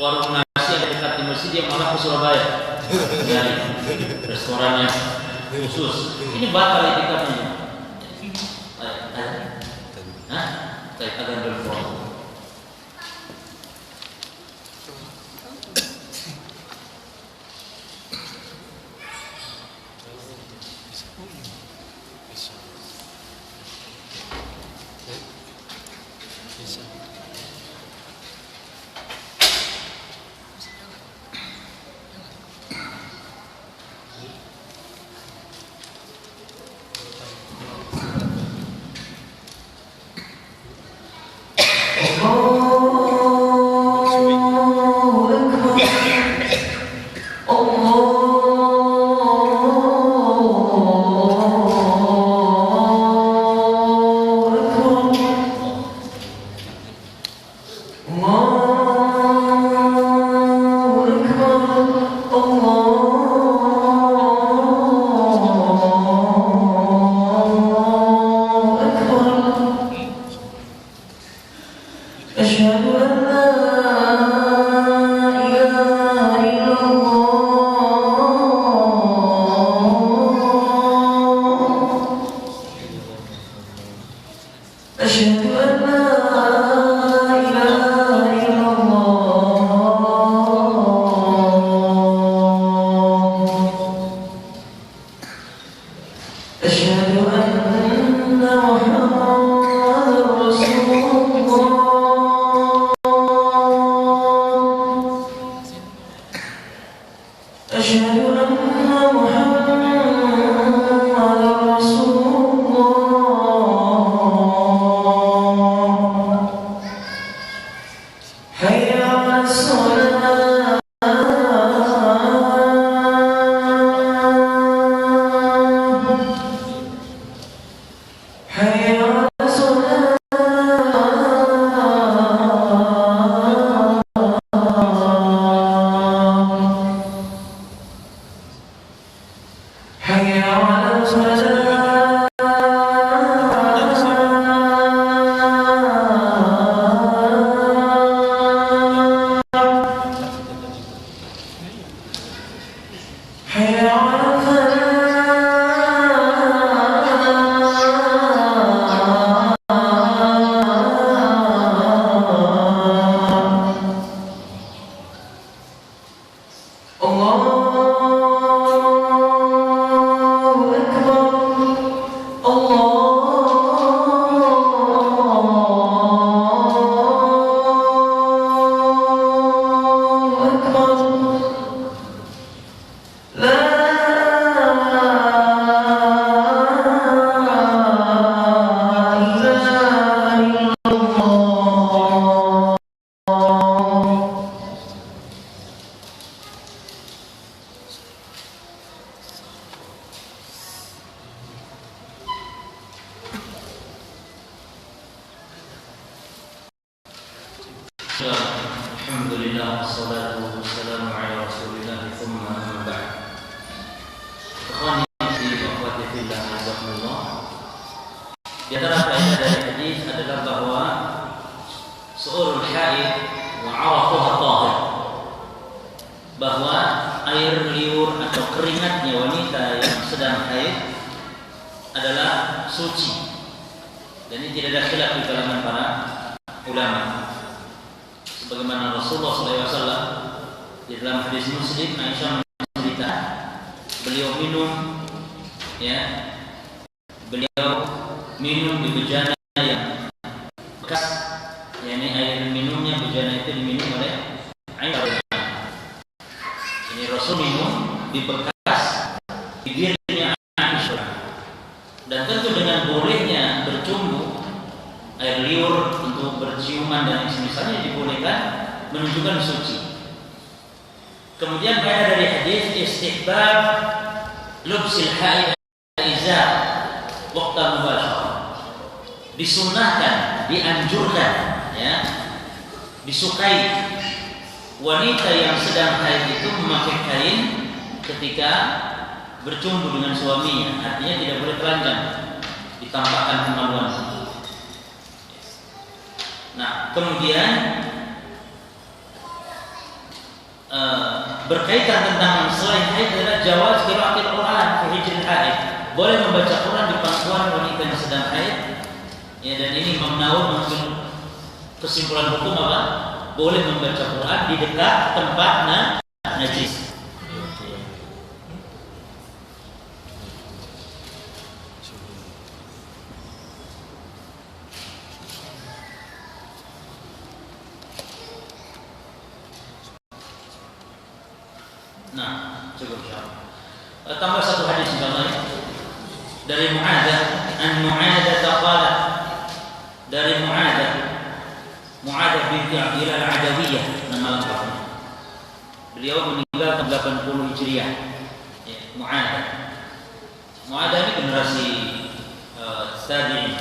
warung nasi ada dekat di masjid yang malah ke Surabaya. Dari restorannya khusus. Ini batal i'tikafnya. Hah? Baik, akan berfirman. Alhamdulillah, wassalatu wassalamu ala rasulillah, thumma amma ba'd. Ikhwani wa akhwati fillah, jazakumullah. Di antara faedah dari hadis adalah bahwa su'urul haid wa 'arafuha tahir, bahwa air liur atau keringatnya wanita yang sedang haid adalah suci. Dan ini tidak ada khilaf di kalangan para ulama. Sebagaimana Rasulullah SAW di dalam hadis Muslim, Aisyah mencerita beliau minum di bejana yang bekas, yakni air minumnya bejana itu diminum oleh Aisyah. Ini Rasul minum di bekas bibirnya Aisyah. Dan tentu dengan bolehnya bercumbu air liur untuk berciuman dan semisalnya dibolehkan, menunjukkan suci. Kemudian faedah dari hadis istihbab lubsil haid izar waqta mubasyarah. Disunnahkan, dianjurkan, ya, disukai wanita yang sedang haid itu memakai kain ketika bercumbu dengan suaminya. Artinya tidak boleh telanjang, ditampakkan kemaluan. Nah, kemudian berkaitan tentang selain haid adalah jawaz qiraatil Quran fi hijril haid. Boleh membaca Quran di pangkuan wanita yang sedang haid. Ya, dan ini Imam Nawawi mengambil kesimpulan hukum apa? Boleh membaca Quran di dekat tempat najis. Nah, cukup insyaallah. Tambah satu hadis insyaallah dari Mu'adzah, an Mu'adzah qalat, dari Mu'adzah binti Abdillah al-Adawiyah nama lengkapnya. Beliau meninggal tahun 80 Hijriah. Ya, Mu'adzah ini generasi tabi'in.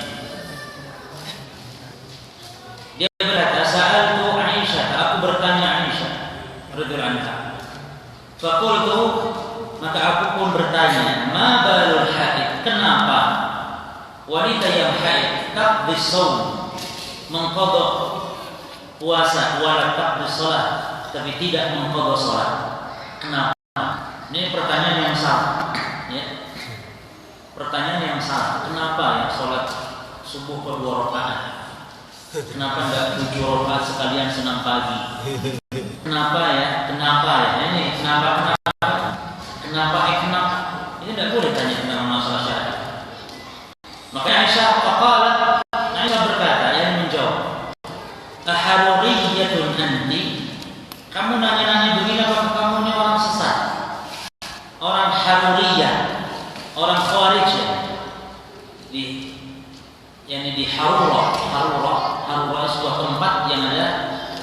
Dia berkata, "Sa'altu Aisyah, aku bertanya Aisyah radhiyallahu anha. Faqultu, maka aku pun bertanya, ma balul haid, kenapa wanita yang haid taqdi shaum, mengqadha puasa, wala taqdi shalah, tapi tidak mengqadha salat. Kenapa? Ini pertanyaan yang salah, ya. Pertanyaan yang salah. Kenapa ya salat subuh ke 2 rakaat? Kenapa enggak 7 rakaat sekalian senam pagi? Kenapa ya? Ini kenapa? Ini tidak boleh tanya tentang masalah syariat. Maka Aisyah berkata, yang menjawab, aharuriyatun anti, kamu nanya-nanya begini apa kamu ini orang sesat, orang haruriyah, orang khawarij, di Harura sebuah tempat yang ada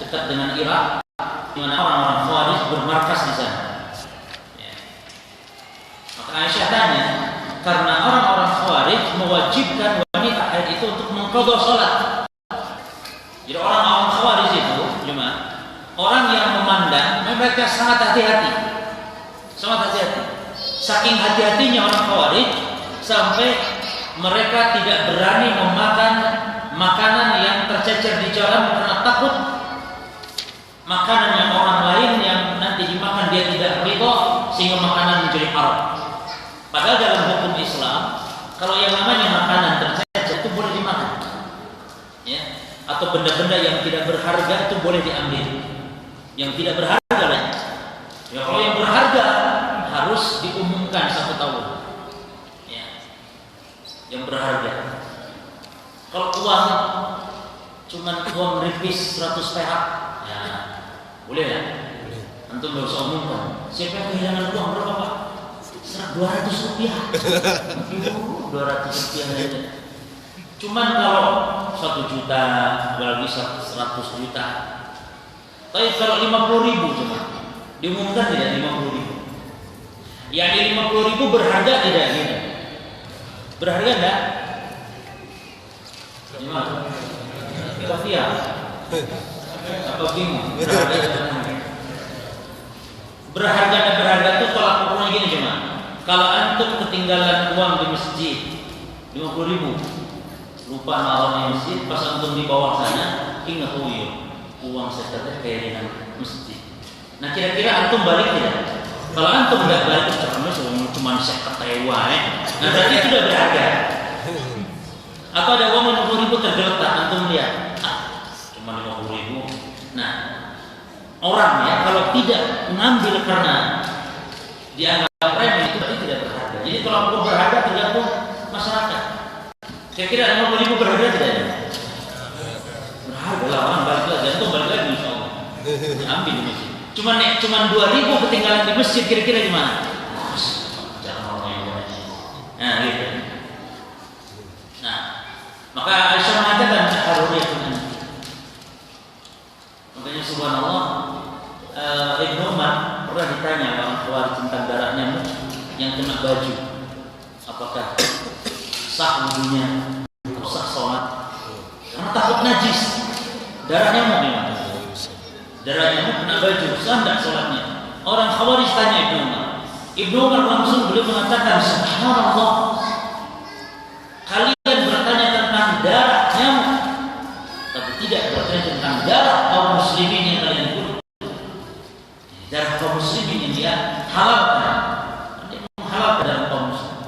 dekat dengan Irak, di mana orang-orang khawarij bermarkas di sana. Aisyah tanya, karena orang-orang khawarij mewajibkan wanita haid itu untuk mengqadha salat. Jadi orang-orang khawarij itu cuma orang yang memandang mereka sangat hati-hati. Saking hati-hatinya orang khawarij sampai mereka tidak berani memakan makanan yang tercecer di jalan karena takut makanan yang orang lain yang nanti dimakan dia tidak ridha sehingga makanan menjadi haram. Padahal dalam hukum Islam, kalau yang namanya makanan tercecer itu boleh dimakan, ya. Atau benda-benda yang tidak berharga itu boleh diambil. Yang tidak berharga lah. Ya, kalau yang berharga harus diumumkan 1 tahun. Ya. Yang berharga. Kalau uang cuman uang ripis 100 perak, ya boleh ya. Antum nggak usah umumkan. Siapa yang kehilangan uang berapa Pak? 200 rupiah. 200 rupiah aja. Cuman kalau 1 juta, apalagi 100 juta. Tapi kalau 50.000 cuma diumumkan tidak 50.000. Yang di 50.000 berharga tidak gitu. Berharga enggak? Gimana? Kafia. Apa bingung? Berharga dan berharga itu kalau ukurnya gini cuma. Kalau antum ketinggalan uang di masjid 50.000, lupa naruhnya masjid, pas antum di bawah sana, ingat uang saya tadi kayak dengan masjid. Nah kira-kira antum balik tidak? Kalau antum tidak balik, cuma saya ketewa, nah berarti itu sudah berharga. Atau ada uang 50.000 tergeletak, antum lihat, cuma 50.000. Nah orang ya kalau tidak mengambil karena dianggap remeh itu berarti tidak berharga. Jadi kalau aku berharga tergantung masyarakat. Kira-kira 50.000 berharga tidak ya? Berharga lah, orang balik lagi, antum balik lagi insyaallah. Diambil di masjid. Cuman 2.000 ketinggalan di masjid, kira-kira gimana? Jangan orang yang boleh. Nah gitu. Nah maka Aisyah mengatakan haruriyatun anti. Makanya subhanallah, Ibnu Umar pernah ditanya orang Khawarij tentang darah nyamuk yang kena baju, apakah sah wudunya, sah sholat? Karena takut najis, darah nyamuk memang. Darah nyamuk kena baju, sah tidak sholatnya? Orang Khawarij tanya Ibnu Umar. Ibnu Umar langsung beliau mengatakan, subhanallah, kalian bertanya tentang darah nyamuk, tapi tidak bertanya tentang darah kaum muslimin yang kalian bunuh. Darah kaum muslimin yang dia halalkan, dia menghalalkan darah kaum muslimin.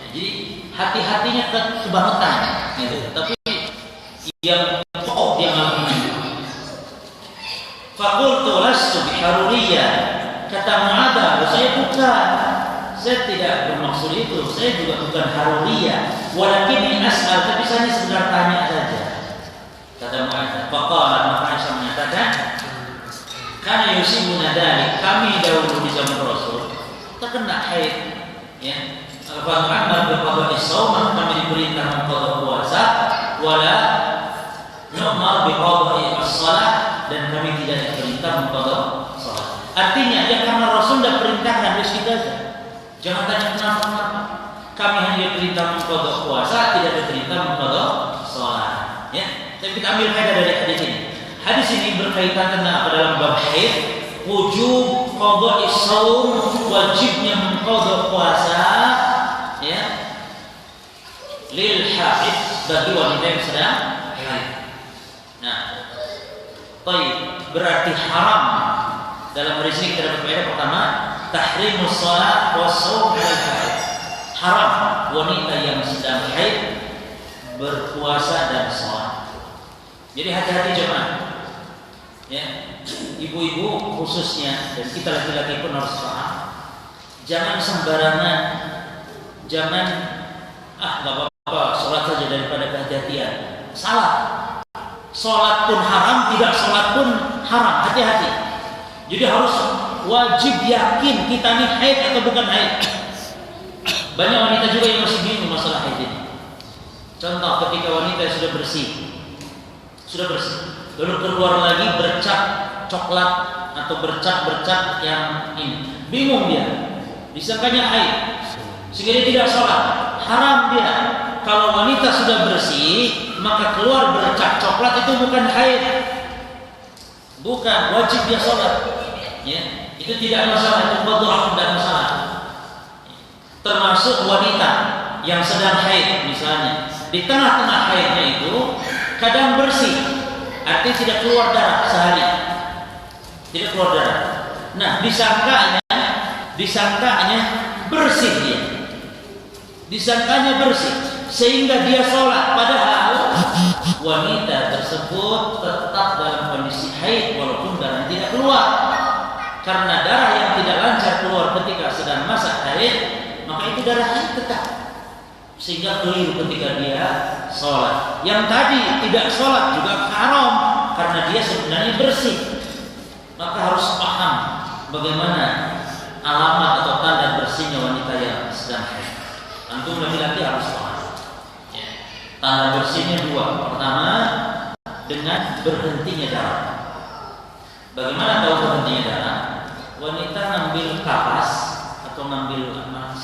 Jadi hati-hatinya kebangetan, gitu. Tapi yang pokok yang lakukan. Fakultu lastu biharuriyah, kata Mu'adzah, saya bukan. Saya tidak bermaksud itu. Saya juga bukan haruriyah. Walakin as'al, tapi saya sekedar tanya saja. Kata Mu'adzah. Faqala, maka Aisyah mengatakan, Karena yusibuna dzalik, kami dahulu di zaman Rasul terkena haid, ya. Fa'amar bi qada'i shaum, kami diperintah mengqada puasa, wala nu'mar bi qada'i as-shalah, dan kami tidak diperintah mengqada salat. Artinya ya karena Rasul tidak perintahkan istighfar. Jangan tanya kenapa. Kami hanya diperintah mengqada puasa, tidak diperintah mengqada salat. Ya, tapi kita ambil faedah dari hadis ini. Hadis ini berkaitan tentang apa dalam bab haid, wujub qada'i shaum, wajibnya mengqada puasa, ya, lil haid, bagi wanita yang sedang haid. Nah, baik, berarti haram. Dalam hadis ini kita dapat faedah pertama, tahrimus shalah was shaum 'alal haid. Haram wanita yang sedang haid berpuasa dan salat. Jadi hati-hati jemaah. Ya, ibu-ibu khususnya dan kita laki-laki pun harus paham. Jangan sembarangan, jangan nggak apa-apa, sholat saja daripada kehati-hatian. Salah. Sholat pun haram, tidak sholat pun haram. Hati-hati. Jadi harus wajib yakin kita ini haid atau bukan haid. Banyak wanita juga yang masih bingung masalah haid ini. Contoh ketika wanita sudah bersih, lalu keluar lagi bercak coklat atau bercak yang ini, bingung dia, disangkanya haid, sehingga dia tidak sholat. Haram dia. Kalau wanita sudah bersih, maka keluar bercak coklat itu bukan haid, bukan, wajib dia sholat. Ya, itu tidak masalah, itu qadha tidak masalah. Termasuk wanita yang sedang haid misalnya, di tengah-tengah haidnya itu kadang bersih, artinya tidak keluar darah sehari, tidak keluar darah. Nah, disangkanya bersih dia, disangkanya bersih sehingga dia sholat, padahal wanita tersebut tetap dalam kondisi haid walaupun darah tidak keluar. Karena darah yang tidak lancar keluar ketika sedang masa haid, maka itu darah haid tetap, sehingga keliru ketika dia sholat. Yang tadi tidak sholat juga haram karena dia sebenarnya bersih. Maka harus paham bagaimana alamat atau tanda bersihnya wanita yang sedang haid. Antum laki-laki harus paham. Ya. Tanda bersihnya dua. Pertama, dengan berhentinya darah. Bagaimana tahu berhentinya darah? Wanita ngambil kapas atau ngambil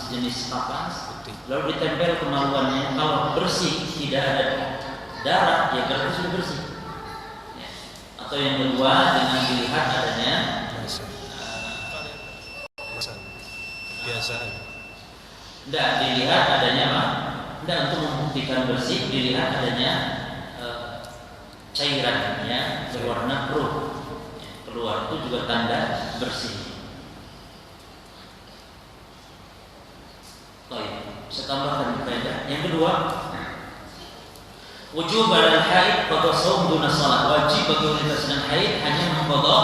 jenis kapas, lalu ditempel kemaluannya. Kalau bersih, tidak ada darah, ya berarti sudah bersih. Ya. Atau yang kedua, dengan dilihat adanya kebiasaan. Tidak dilihat adanya apa? Tidak, untuk membuktikan bersih, dilihat adanya cairannya berwarna keruh. Keluar, itu juga tanda bersih. Baik, saya tambahkan faedah. Yang kedua, wujub al haid qada shaum duna shalah. Wajib bagi wanita sedang haid hanya mengqada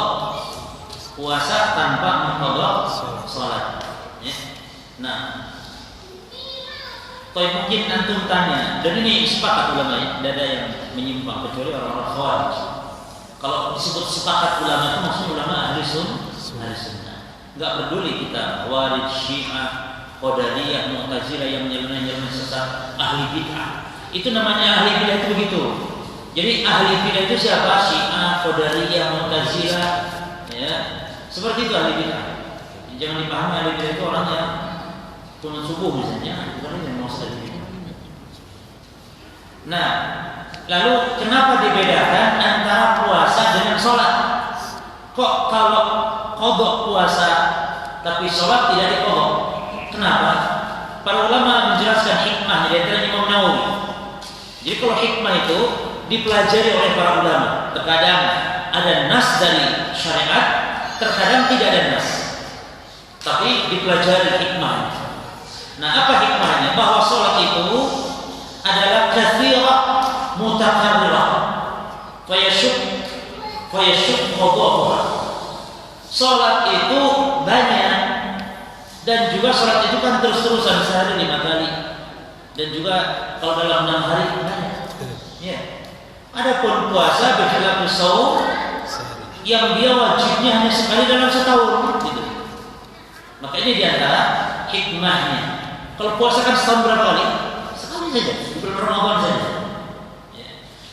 puasa tanpa mengqada salat. Ya. Nah, mungkin antum tanya, dan ini sepakat ulama ya, tidak ada yang menyimpang kecuali orang-orang Khawarij. Kalau disebut sepakat ulama itu maksudnya ulama ahli sunnah. Enggak peduli kita Khawarij, Syiah, Qadariyah, Mu'tazilah yang nyeleneh sesat, ahli bid'ah. Itu namanya ahli bid'ah itu begitu. Jadi ahli bid'ah itu siapa? Syiah, Qadariyah, Mu'tazilah, ya. Seperti itu ahli bid'ah. Jangan dipahami ahli bid'ah itu orang yang kunut subuh misalnya, bukan yang maksud ahli bid'ah. Nah, lalu kenapa dibedakan antara puasa dengan sholat? Kok kalau qadha puasa tapi sholat tidak diqadha? Kenapa? Para ulama menjelaskan hikmah dari Imam Nawawi. Jadi kalau hikmah itu dipelajari oleh para ulama. Terkadang ada nas dari syariat, terkadang tidak ada nas. Tapi dipelajari hikmah. Nah, apa hikmahnya? Bahwa sholat itu adalah katsirah mutakarrirah fayashuk qadhaha. Salat itu banyak dan juga salat itu kan terus-terusan sehari 5 kali dan juga kalau dalam 6 hari banyak. Ya. Adapun puasa berkhilaf shaum yang dia wajibnya hanya sekali dalam setahun gitu. Makanya di antara hikmahnya, kalau puasa kan setahun berapa kali? Sekali saja, di bulan Ramadan saja. Ya.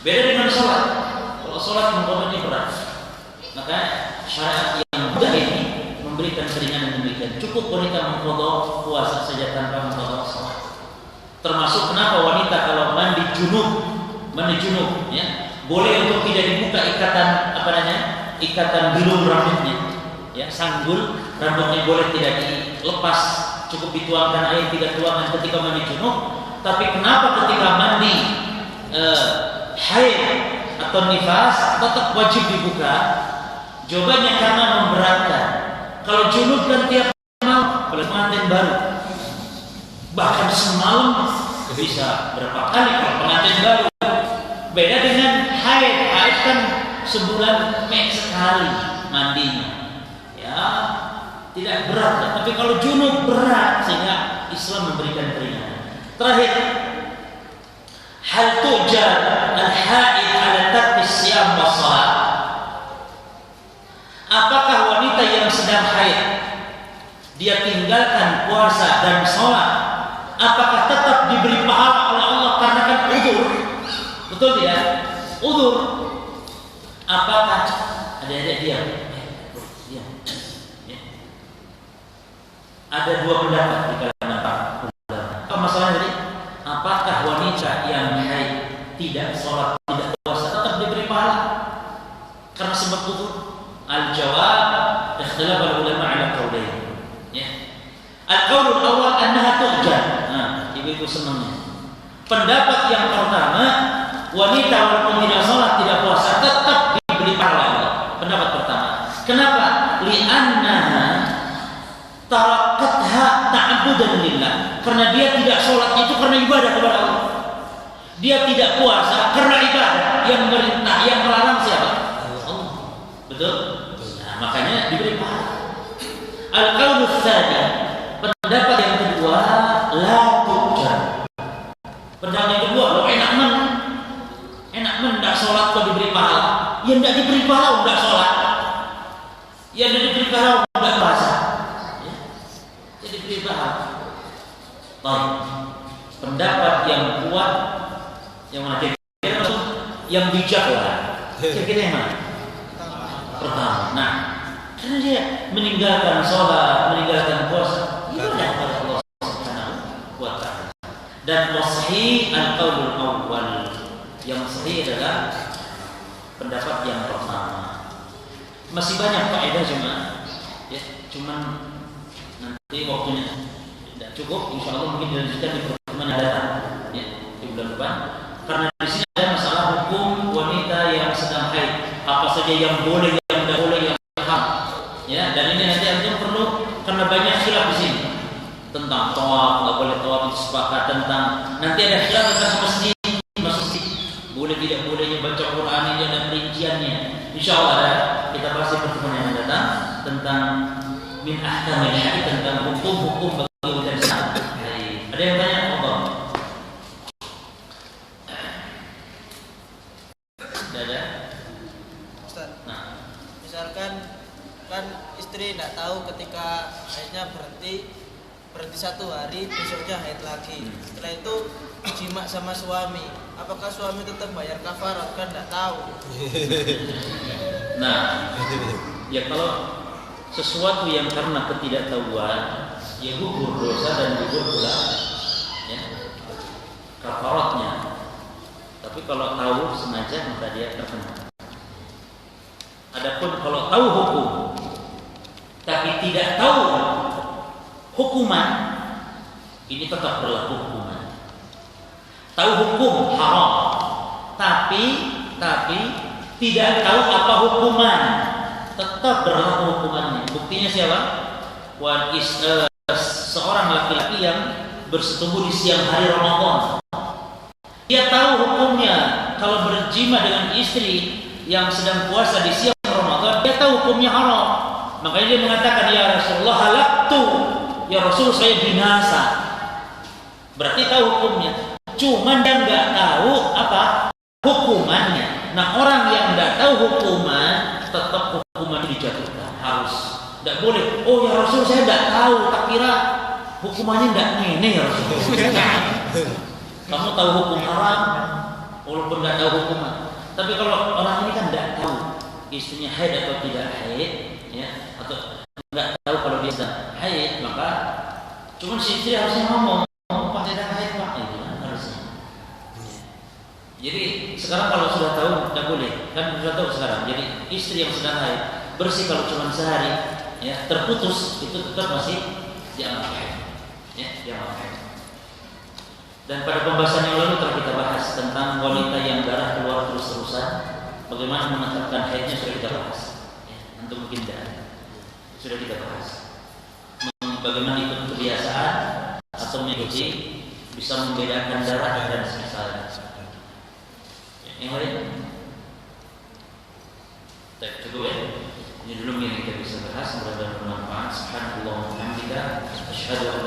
Beda dengan sholat. Kalau sholat mengkodoknya berat, maka syariat yang mudah ini memberikan keringanan demikian. Cukup wanita mengkodok puasa saja tanpa mengkodok sholat. Termasuk kenapa wanita kalau mandi junub, ya, boleh untuk tidak dibuka ikatan bilung rambutnya, ya, sanggul rambutnya boleh tidak dilepas, cukup dituangkan air 3 tuangan ketika mandi junub. Tapi kenapa ketika mandi haid atau nifas tetap wajib dibuka? Jawabannya karena memberatkan. Kalau junub kan tiap malam, pengantin baru bahkan semalam bisa berapa kali kalau pengantin baru. Beda dengan haid kan sebulan sekali mandinya, ya tidak berat. Tapi kalau junub berat, sehingga Islam memberikan keringanan. Terakhir, hal tujar al-haid ala tarki siyam wa shalah. Apakah wanita yang sedang haid dia tinggalkan puasa dan sholat, apakah tetap diberi pahala oleh Allah karena kan udzur? Betul tidak? Udzur. Apakah adik-adik diam? Ya. Ada 2 pendapat di kalangan para ulama. Apa masalahnya tadi? Apakah wanita yang haid tidak sholat, tidak puasa tetap diberi pahala karena sebab udzur? Al-jawab ikhtilaf al-ulama ala qaulain. Ya. Al-qaul al-awwal annaha tu'jar. Nah, ibu-ibu senangnya. Pendapat yang pertama, wanita walaupun tidak sholat, tidak puasa tetap diberi pahala. Pendapat pertama. Kenapa? Li'annaha tarakatha ta'budan lillah. Karena dia tidak sholat itu karena ibadah kepada Allah. Dia tidak puasa karena ibadah. Yang merintah, yang melarang siapa? Allah. Betul? Nah, makanya diberi pahala. Al-qaul tsani, pendapat yang kedua, la tujar. Pendapat yang kedua, lo enak enggak sholat kok diberi pahala. Ya enggak diberi pahala enggak sholat. Ya enggak diberi pahala enggak puasa. Ya. Ya diberi pahala. Baik. Pendapat yang kuat yang mana kira-kira yang bijak lah. Kira-kira yang mana? Pertama. Nah, karena dia meninggalkan sholat, meninggalkan puasa, ibadah kepada Allah Subhanahu wa ta'ala. Dan sahih al-qaulul awwal. Yang sahih adalah pendapat yang pertama. Masih banyak faedah ya, cuman nanti waktunya tidak cukup. Insyaallah mungkin dilanjutkan di pertemuan yang datang, ya, di bulan depan. Karena di sini ada masalah hukum wanita yang sedang haid, apa saja yang boleh, yang tidak boleh, yang haram. Ya, dan ini nanti antum perlu, karena banyak khilaf di sini tentang tawaf, nggak boleh tawaf, itu sepakat. Tentang nanti ada khilaf tentang masjid, boleh tidak bolehnya baca Quran ini dan rinciannya. Insyaallah kita bahas di pertemuan yang datang tentang min ahkamil haid, tentang hukum-hukum bagi wanita. Ada yang tanya? Allah. Tidak ada. Ustaz. Nah, misalkan kan istri tidak tahu ketika haidnya berhenti 1 hari, besoknya haid lagi. Setelah itu jima sama suami, apakah suami tetap bayar kafarat? Kan tidak tahu. Nah, ya kalau sesuatu yang karena ketidaktahuan, ya gugur dosa dan gugur pula ya kafaratnya. Tapi kalau tahu sengaja maka dia terkena. Adapun kalau tahu hukum tapi tidak tahu hukuman, ini tetap berlaku hukuman. Tahu hukum haram, tapi tidak tahu apa hukuman, tetap berlaku hukumannya. Buktinya siapa? Seorang laki-laki yang bersetubuh di siang hari Ramadan. Dia tahu hukumnya. Kalau berjima dengan istri yang sedang puasa di siang Ramadan, dia tahu hukumnya haram. Makanya dia mengatakan, ya Rasulullah halaktu, ya Rasul saya binasa. Berarti tahu hukumnya. Cuman dia nggak tahu apa hukumannya. Nah, orang yang nggak tahu hukuman tetap hukuman dijatuhkan, harus. Tidak boleh. Oh ya Rasul, saya tidak tahu, tak kira hukumannya tidak ngene ya Rasul. Kamu tahu hukum haram, walaupun tidak tahu hukuman. Tapi kalau orang ini kan tidak tahu istrinya haid atau tidak haid, ya, atau tidak tahu kalau dia sedang haid, maka cuma si istri harusnya ngomong, Pak tidak haid Pak, itu kan harusnya. Jadi sekarang kalau sudah tahu tidak boleh, kan sudah tahu sekarang. Jadi istri yang sedang haid bersih kalau cuma sehari, ya, terputus itu tetap masih dianggap haid, ya, dianggap haid. Dan pada pembahasan yang lalu telah kita bahas tentang wanita yang darah keluar terus-terusan, bagaimana menetapkan haidnya sudah kita bahas. Ya, untuk mungkin sudah kita bahas. Bagaimana ikut kebiasaan atau mengikuti bisa membedakan darah dan semisalnya. Yang lain? Cukup ya. Ini dulu yang kita bisa bahas. Mudah-mudahan bermanfaat. Subhanallah wa bihamdika. Asyhadu an